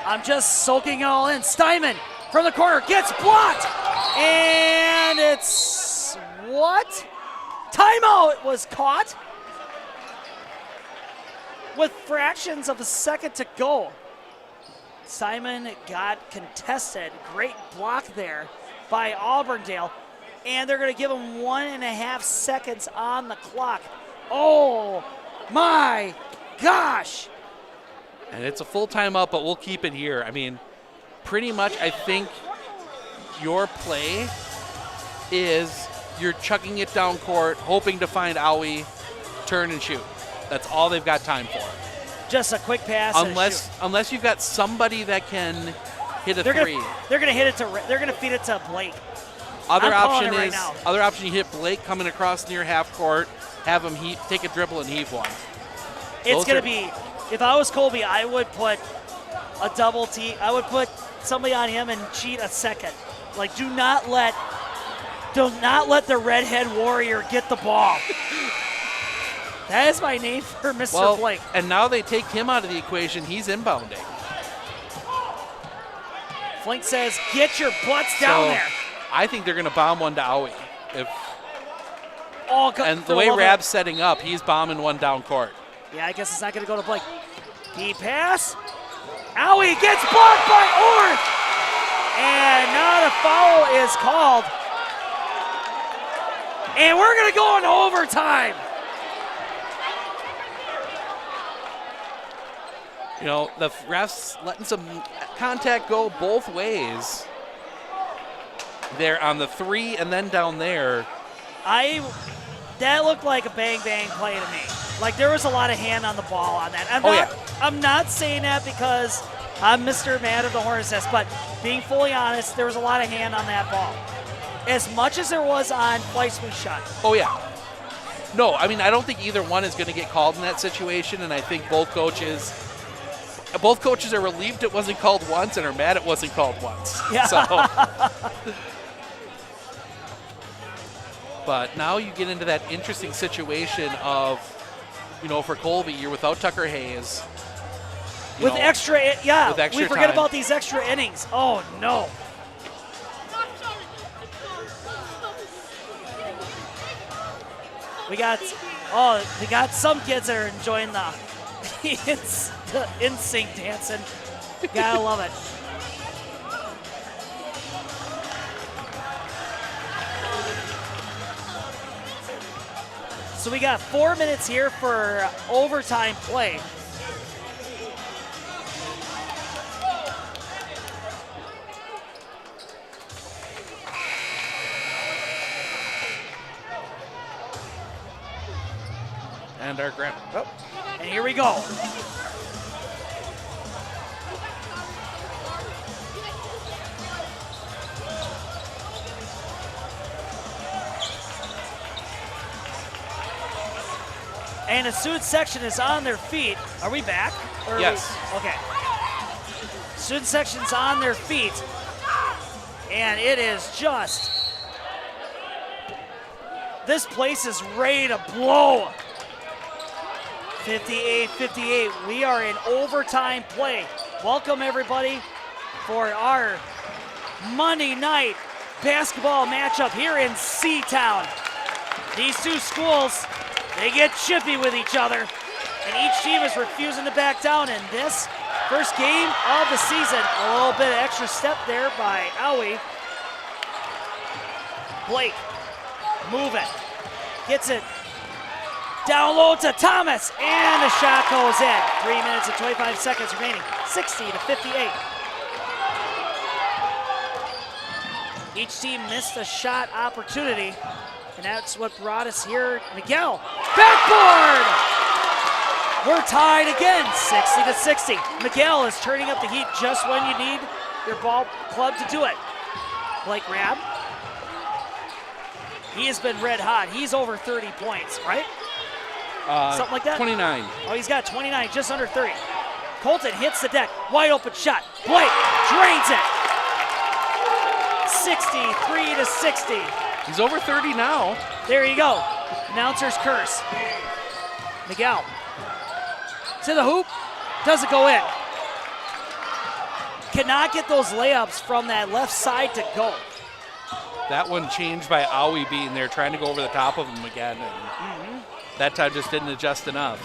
I'm just soaking it all in. Steinman from the corner gets blocked. And it's what? Timeout was caught with fractions of a second to go. Simon got contested. Great block there by Auburndale. And they're going to give him 1.5 seconds on the clock. Oh, my gosh. And it's a full timeout, but we'll keep it here. I mean, pretty much I think your play is you're chucking it down court, hoping to find Owie, turn and shoot. That's all they've got time for. Just a quick pass. Unless you've got somebody that can hit a three. They're gonna hit it to. They're gonna feed it to Blake. Other option you hit Blake coming across near half court, have him take a dribble and heave one. It's gonna be. If I was Colby, I would put a double T. I would put somebody on him and cheat a second. Like, do not let the redhead warrior get the ball. That is my name for Mr. Blake. And now they take him out of the equation. He's inbounding. Flink says, get your butts down there. I think they're going to bomb one to Owie. And the the way Rab's setting up, he's bombing one down court. Yeah, I guess it's not going to go to Blake. Deep pass. Owie gets blocked by Orth. And now the foul is called. And we're going to go into overtime. You know, the refs letting some contact go both ways. There on the three and then down there. That looked like a bang-bang play to me. Like, there was a lot of hand on the ball on that. I'm not saying that because I'm Mr. Mad of the Hornets' Nest, but being fully honest, there was a lot of hand on that ball. As much as there was on Fleischman's shot. Oh, yeah. No, I mean, I don't think either one is going to get called in that situation, and I think both coaches are relieved it wasn't called once and are mad it wasn't called once. Yeah. So. But now you get into that interesting situation of, you know, for Colby, you're without Tucker Hayes. With extra we forget time. about these extra innings. Oh, no. We got some kids that are enjoying the NSYNC dancing. Gotta love it. So we got 4 minutes here for overtime play. And our grab. Oh. And here we go. And the student section is on their feet. Are we back? Yes. Okay. Student section's on their feet. And it is just, this place is ready to blow. 58-58, we are in overtime play. Welcome everybody for our Monday night basketball matchup here in C-Town. These two schools, they get chippy with each other, and each team is refusing to back down in this first game of the season. A little bit of extra step there by Owie. Blake, moving, gets it down low to Thomas, and the shot goes in. 3 minutes and 25 seconds remaining, 60-58. Each team missed a shot opportunity, and that's what brought us here. Miguel, backboard! We're tied again, 60-60. Miguel is turning up the heat just when you need your ball club to do it. Blake grab. He has been red hot. He's over 30 points, right? Something like that? 29. Oh, he's got 29, just under 30. Colton hits the deck, wide open shot. Blake drains it. 63-60. He's over 30 now. There you go. Announcer's curse. Miguel to the hoop, doesn't go in. Cannot get those layups from that left side to go. That one changed by Owie being there, trying to go over the top of him again. And that time just didn't adjust enough.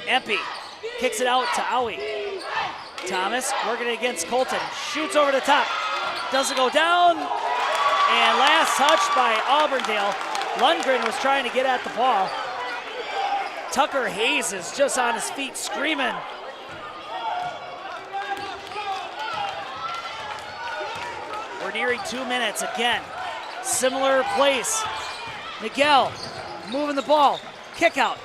Empey kicks it out to Owie. Thomas working it against Colton. Shoots over the top. Doesn't go down. And last touch by Auburndale. Lundgren was trying to get at the ball. Tucker Hayes is just on his feet screaming. We're nearing 2 minutes again. Similar place. Miguel moving the ball. Kick out.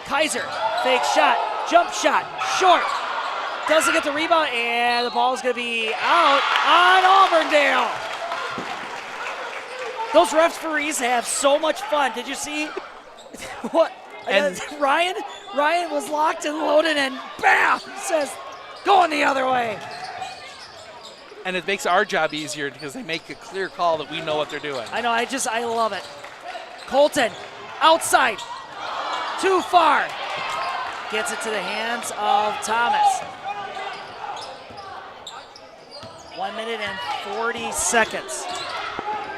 Kaiser, fake shot, jump shot, short. Doesn't get the rebound, and the ball is going to be out on Auburndale. Those referees have so much fun. Did you see what? And Ryan was locked and loaded, and bam, says, going the other way. And it makes our job easier because they make a clear call that we know what they're doing. I know, I love it. Colton, outside, too far. Gets it to the hands of Thomas. 1 minute and 40 seconds.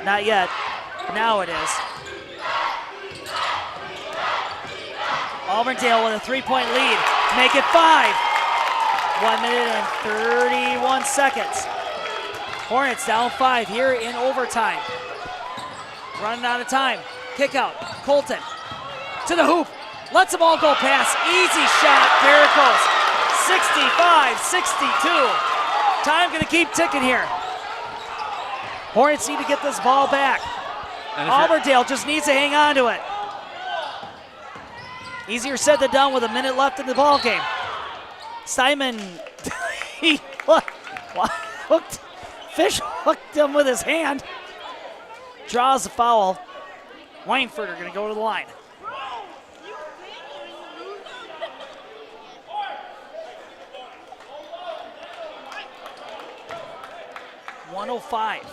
Not yet, now it is. Auburndale with a 3-point lead, make it 5. 1 minute and 31 seconds. Hornets down 5 here in overtime. Running out of time. Kick out. Colton to the hoop. Lets them all go past. Easy shot. There it goes. 65-62. Time going to keep ticking here. Hornets need to get this ball back. Auburndale just needs to hang on to it. Easier said than done with a minute left in the ball game. Simon, he hooked. Fish hooked him with his hand. Draws the foul. Weinfurt are going to go to the line. .105.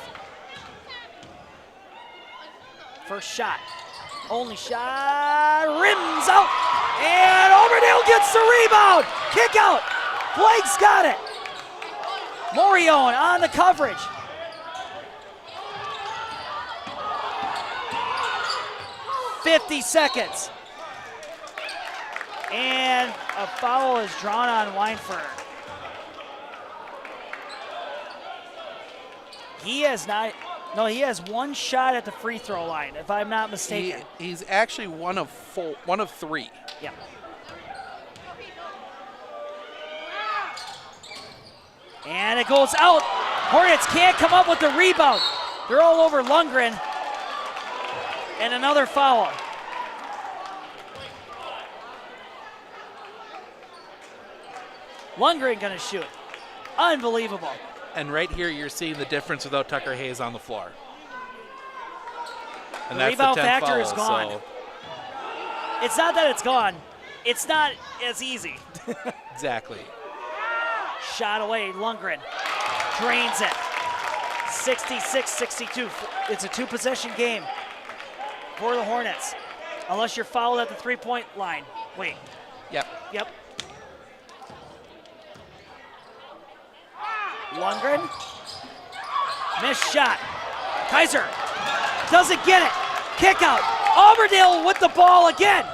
First shot. Only shot. Rims out. And Auburndale gets the rebound. Kick out. Blake's got it. Morion on the coverage. .50 seconds. And a foul is drawn on Weinfurt. He has not, no, he has one shot at the free throw line, if I'm not mistaken. He's actually one of 3. Yeah. And it goes out. Hornets can't come up with the rebound. They're all over Lundgren. And another foul. Lundgren gonna shoot. Unbelievable. And right here you're seeing the difference without Tucker Hayes on the floor. And the that's rebound the 10th factor foul, is gone. So. It's not that it's gone. It's not as easy. Exactly. Shot away, Lundgren drains it. 66-62. It's a two-possession game for the Hornets, unless you're fouled at the three-point line. Wait. Yep. Lundgren. Missed shot. Kaiser doesn't get it. Kick out. Auburndale with the ball again.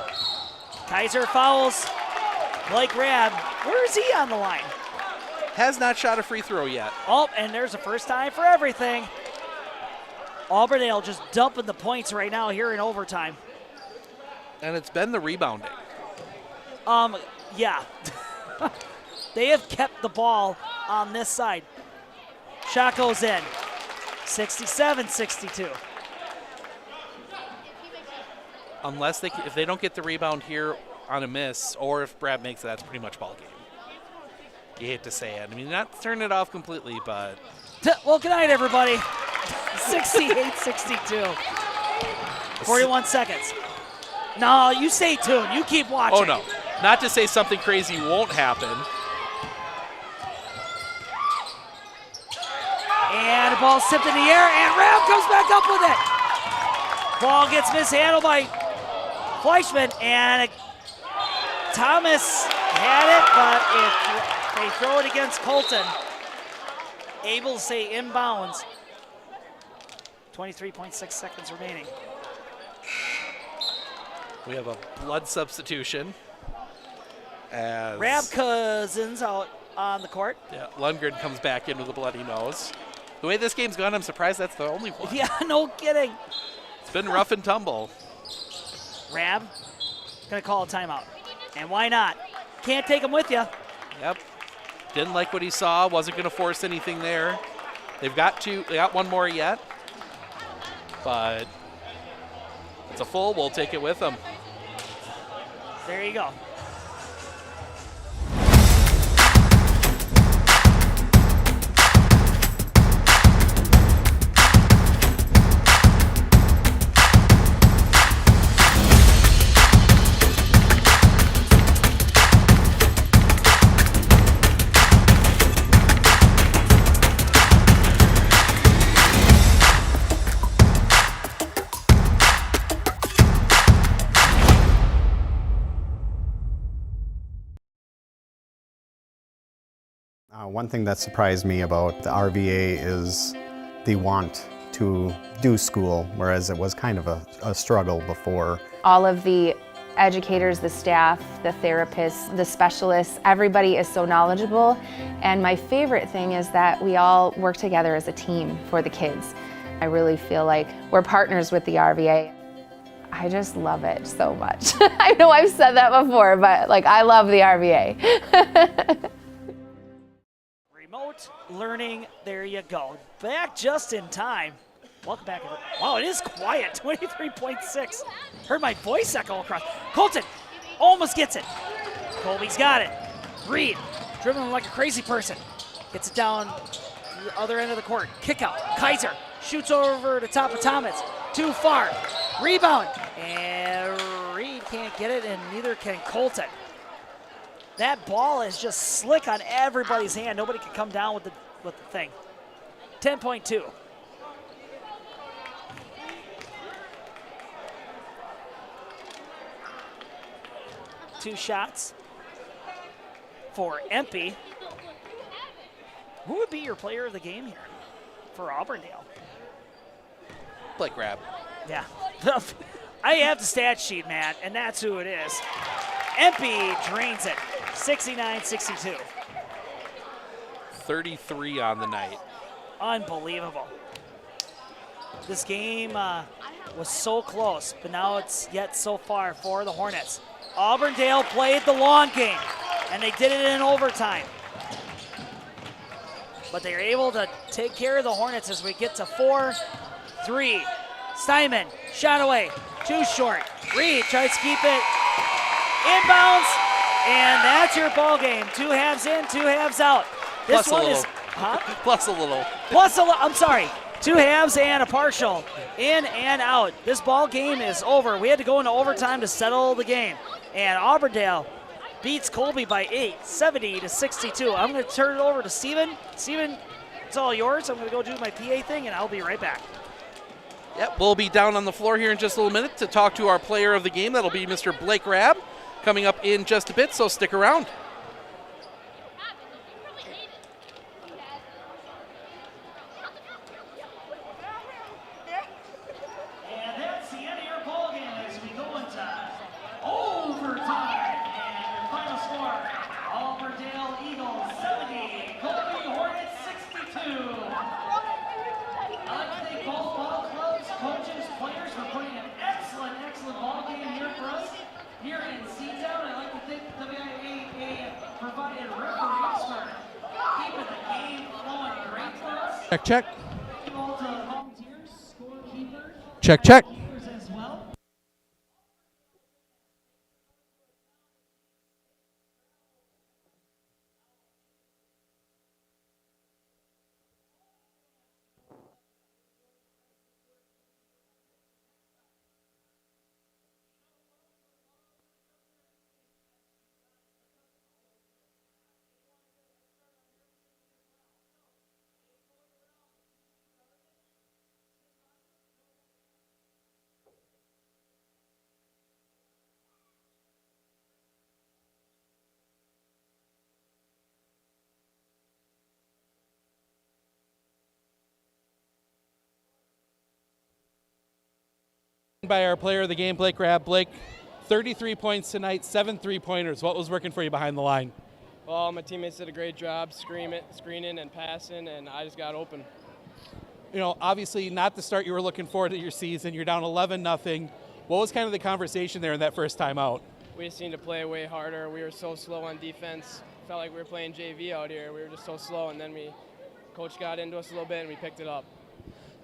Kaiser fouls Blake Rabb. Where is he on the line? Has not shot a free throw yet. Oh, and there's a first time for everything. Auburndale just dumping the points right now here in overtime. And it's been the rebounding. Yeah. They have kept the ball on this side. Shot goes in. 67-62. Unless if they don't get the rebound here on a miss, or if Brad makes it, that's pretty much ball game. You hate to say it. I mean, not turn it off completely, but. Well, good night, everybody. 68-62. 41 seconds. No, you stay tuned. You keep watching. Oh, no. Not to say something crazy won't happen. And the ball tipped in the air, and Ram comes back up with it. Ball gets mishandled by Fleischman, and Thomas had it, but if they throw it against Colton, able to say inbounds. 23.6 seconds remaining. We have a blood substitution. As Rab Cousins out on the court. Yeah, Lundgren comes back in with a bloody nose. The way this game's gone, I'm surprised that's the only one. Yeah, no kidding. It's been rough and tumble. Rab gonna call a timeout. And why not? Can't take him with you. Yep. Didn't like what he saw, wasn't gonna force anything there. They got one more yet. But it's a full, we'll take it with them. There you go. One thing that surprised me about the RVA is the want to do school, whereas it was kind of a struggle before. All of the educators, the staff, the therapists, the specialists, everybody is so knowledgeable. And my favorite thing is that we all work together as a team for the kids. I really feel like we're partners with the RVA. I just love it so much. I know I've said that before, but I love the RVA. Remote learning, there you go. Back just in time. Welcome back. Wow, it is quiet, 23.6. Heard my voice echo across. Colton almost gets it. Colby's got it. Reed, dribbling like a crazy person. Gets it down the other end of the court. Kick out. Kaiser shoots over the top of Thomas. Too far. Rebound. And Reed can't get it, and neither can Colton. That ball is just slick on everybody's hand. Nobody can come down with the thing. 10.2. Two shots for Empey. Who would be your player of the game here for Auburndale? Blake Rabb. Yeah. I have the stat sheet, Matt, and that's who it is. Empey drains it. 69-62. 33 on the night. Unbelievable. This game was so close, but now it's yet so far for the Hornets. Auburndale played the long game, and they did it in overtime. But they're able to take care of the Hornets as we get to 4-3. Steinman, shot away, too short. Reed tries to keep it inbounds, and that's your ball game. 2 halves in, 2 halves out. This one is, Plus a little. I'm sorry. 2 halves and a partial, in and out. This ball game is over. We had to go into overtime to settle the game. And Auburndale beats Colby by 8, 70-62. I'm going to turn it over to Steven. Steven, It's all yours. I'm going to go do my PA thing, and I'll be right back. Yep, we'll be down on the floor here in just a little minute to talk to our player of the game. That'll be Mr. Blake Rabb coming up in just a bit, so stick around. And that's the end of your ball game as we go into overtime. And your final score, Auburndale Eagles 70, Colby Hornets 62. I'd like to thank both ball clubs, coaches, players for putting an excellent ball game here for us here in C-Town. I'd like to thank the WIAA provided referees for keeping the game flowing great for us. Check. Thank you all to volunteers, scorekeepers, Check. as well. By our player of the game, Blake Rabb. Blake, 33 points tonight, 7 3-pointers. What was working for you behind the line? Well, my teammates did a great job screening and passing, and I just got open. You know, obviously not the start you were looking for to your season. You're down 11-0. What was kind of the conversation there in that first time out? We just need to play way harder. We were so slow on defense. Felt like we were playing JV out here. We were just so slow, and then coach got into us a little bit, and we picked it up.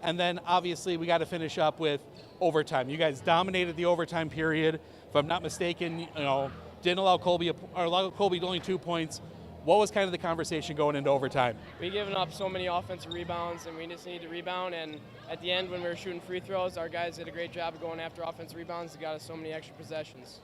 And then obviously we got to finish up with overtime. You guys dominated the overtime period. If I'm not mistaken, you know, didn't allow Colby to only 2 points. What was kind of the conversation going into overtime? We given up so many offensive rebounds, and we just need to rebound. And at the end, when we were shooting free throws, our guys did a great job of going after offensive rebounds. It got us so many extra possessions.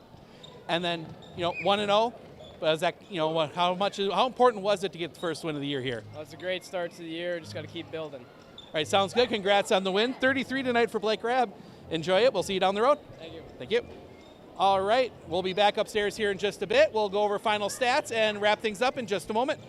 And then, you know, 1-0. Was that, you know, how important was it to get the first win of the year here? Well, it's a great start to the year. Just got to keep building. All right, sounds good. Congrats on the win. 33 tonight for Blake Rabb. Enjoy it. We'll see you down the road. Thank you. Thank you. All right, we'll be back upstairs here in just a bit. We'll go over final stats and wrap things up in just a moment.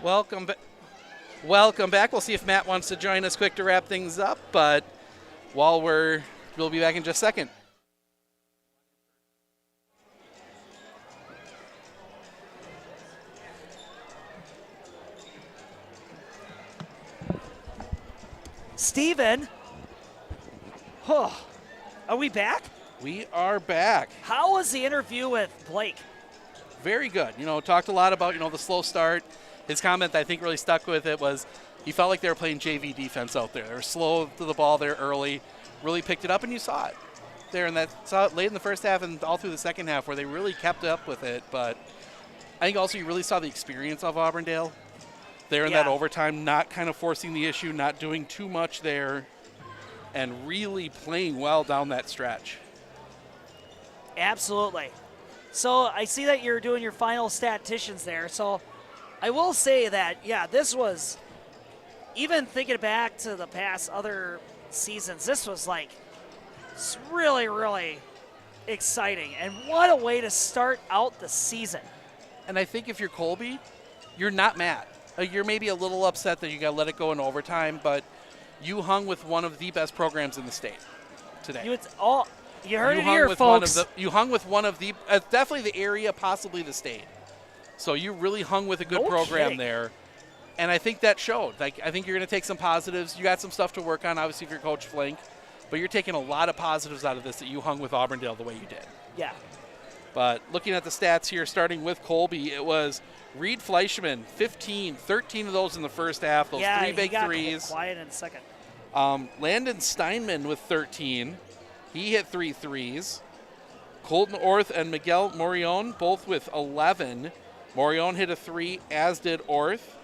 Welcome back. We'll see if Matt wants to join us quick to wrap things up, but we'll be back in just a second. Steven, are we back? We are back. How was the interview with Blake? Very good. You know, talked a lot about, you know, the slow start. His comment that I think really stuck with it was he felt like they were playing JV defense out there. They were slow to the ball there early, really picked it up, and you saw it there. And saw it late in the first half and all through the second half where they really kept up with it. But I think also you really saw the experience of Auburndale there in that overtime, not kind of forcing the issue, not doing too much there, and really playing well down that stretch. Absolutely. So I see that you're doing your final statisticians there. So I will say that, this was, even thinking back to the past other seasons, this was like really, really exciting. And what a way to start out the season. And I think if you're Colby, you're not mad. You're maybe a little upset that you got to let it go in overtime, but you hung with one of the best programs in the state today. You heard it here, folks. You hung with one of the definitely the area, possibly the state. So you really hung with a good program there. And I think that showed. Like, I think you're going to take some positives. You got some stuff to work on, obviously, if you're Coach Flink. But you're taking a lot of positives out of this that you hung with Auburndale the way you did. Yeah. But looking at the stats here, starting with Colby, it was Reed Fleischman, 15, 13 of those in the first half. Those 3 big threes. Quiet in a second. Landon Steinman with 13. He hit 3 threes. Colton Orth and Miguel Morion both with 11. Morion hit a 3, as did Orth.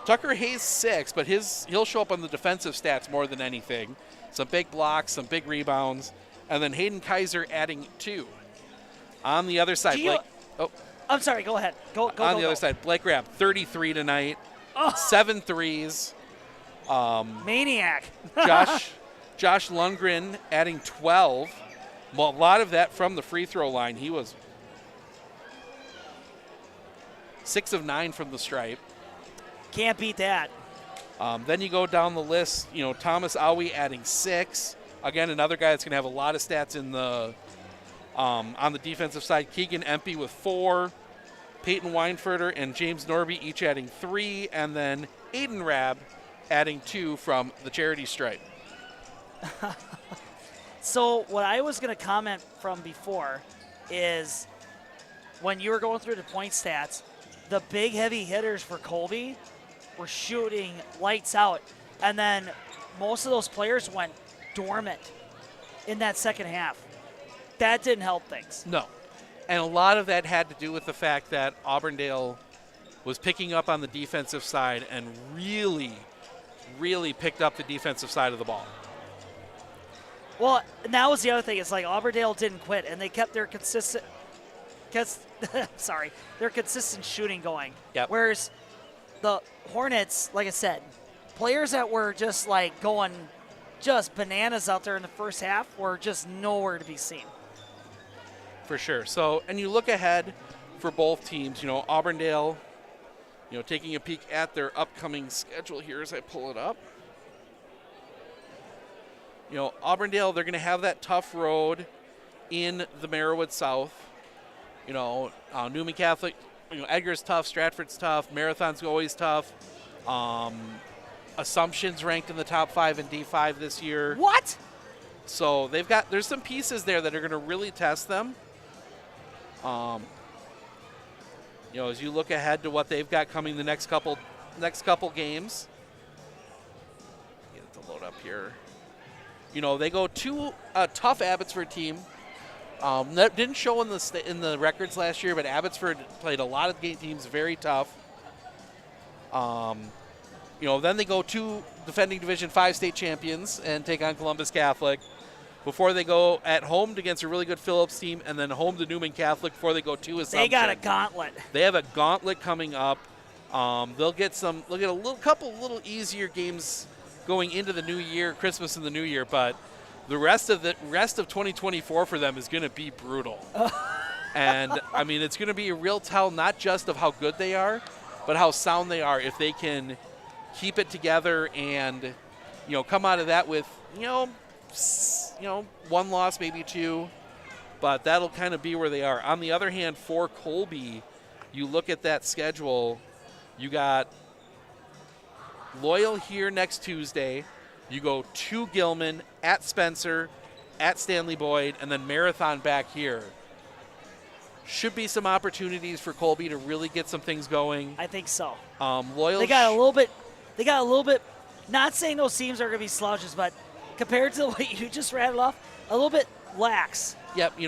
Tucker Hayes 6, but he'll show up on the defensive stats more than anything. Some big blocks, some big rebounds, and then Hayden Kaiser adding 2. On the other side, I'm sorry, go ahead. Go. On the other side, Blake Rapp, 33 tonight, 7 threes. Maniac. Josh Lundgren adding 12. Well, a lot of that from the free throw line. He was 6 of 9 from the stripe. Can't beat that. Then you go down the list, Thomas Awi adding 6. Again, another guy that's going to have a lot of stats in the on the defensive side. Keegan Empey with 4. Peyton Weinfurter and James Norby each adding 3. And then Aiden Rabb adding 2 from the charity stripe. So what I was going to comment from before is when you were going through the point stats, the big heavy hitters for Colby were shooting lights out. And then most of those players went dormant in that second half. That didn't help things. No. And a lot of that had to do with the fact that Auburndale was picking up on the defensive side and really, really picked up the defensive side of the ball. Well, and that was the other thing. It's like Auburndale didn't quit, and they kept their consistent shooting going. Yep. Whereas the Hornets, like I said, players that were just like going just bananas out there in the first half were just nowhere to be seen. For sure. So, and you look ahead for both teams, Auburndale, taking a peek at their upcoming schedule here as I pull it up. Auburndale, they're going to have that tough road in the Merriwood South. Newman Catholic, Edgar's tough, Stratford's tough, Marathon's always tough. Assumption's ranked in the top 5 in D5 this year. What? So there's some pieces there that are going to really test them. As you look ahead to what they've got coming the next couple games. Get it to load up here. They go to a tough Abbotsford team. That didn't show in the records last year, but Abbotsford played a lot of teams very tough. Then they go to defending Division 5 state champions and take on Columbus Catholic before they go at home against a really good Phillips team, and then home to Newman Catholic before they go to Assumption. They got a gauntlet. They have a gauntlet coming up. They'll get a couple little easier games going into the new year, Christmas and the new year, but the rest of 2024 for them is going to be brutal. And I mean, it's going to be a real tell not just of how good they are, but how sound they are if they can keep it together and come out of that with one loss, maybe 2, but that'll kind of be where they are. On the other hand, for Colby, you look at that schedule, you got Loyal here next Tuesday. You go to Gilman, at Spencer, at Stanley Boyd, and then Marathon back here. Should be some opportunities for Colby to really get some things going. I think so. Loyal. They got a little bit. Not saying those teams are going to be slouches, but compared to what you just rattled off, a little bit lax. Yep.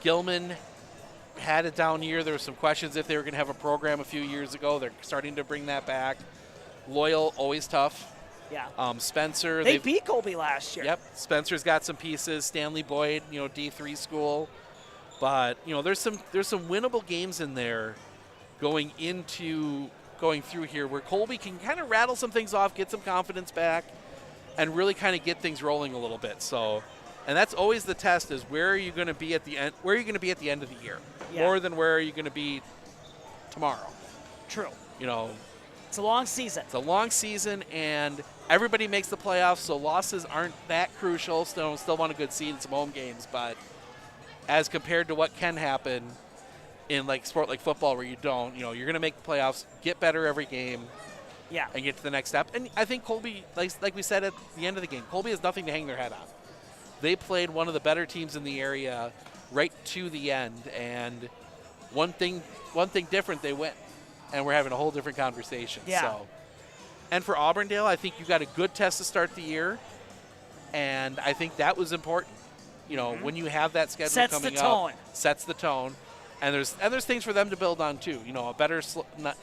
Gilman had a down year. There were some questions if they were going to have a program a few years ago. They're starting to bring that back. Loyal, always tough. Yeah. Spencer. They beat Colby last year. Yep. Spencer's got some pieces. Stanley Boyd, D3 school. But, there's some winnable games in there going through here where Colby can kind of rattle some things off, get some confidence back, and really kind of get things rolling a little bit. So, and that's always the test is where are you going to be at the end? Where are you going to be at the end of the year? Yeah. More than where are you going to be tomorrow? True. It's a long season. It's a long season, and everybody makes the playoffs, so losses aren't that crucial. Still want a good seed in some home games, but as compared to what can happen in like sport like football where you don't, you're going to make the playoffs, get better every game, and get to the next step. And I think Colby, like we said at the end of the game, Colby has nothing to hang their head on. They played one of the better teams in the area right to the end, and one thing different, they win, and we're having a whole different conversation. Yeah. So, and for Auburndale, I think you got a good test to start the year, and I think that was important. When you have that schedule coming up, sets the tone, and there's things for them to build on too. A better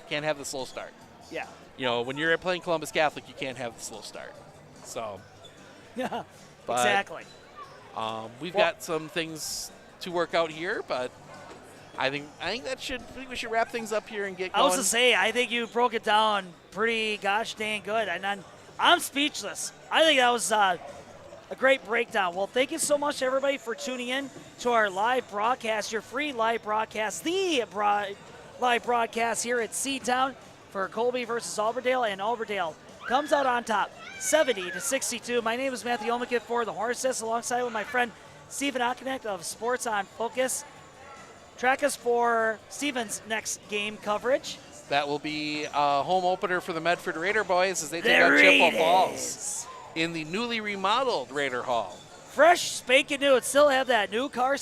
can't have the slow start. Yeah. When you're playing Columbus Catholic, you can't have the slow start. So. Yeah. But, exactly. We've got some things to work out here, but I think we should wrap things up here and get going. I was to say, I think you broke it down pretty gosh dang good, and I'm speechless. I think that was a great breakdown. Well, thank you so much, everybody, for tuning in to our live broadcast, your free live broadcast, live broadcast here at C-Town for Colby versus Auburndale, and Auburndale comes out on top, 70-62. My name is Matthew Olmeke for the Hornets, alongside with my friend Stephen Okonek of Sports on Focus. Track us for Stephen's next game coverage. That will be a home opener for the Medford Raider boys as they take on Chippewa Falls in the newly remodeled Raider Hall. Fresh, spanking new. It still have that new car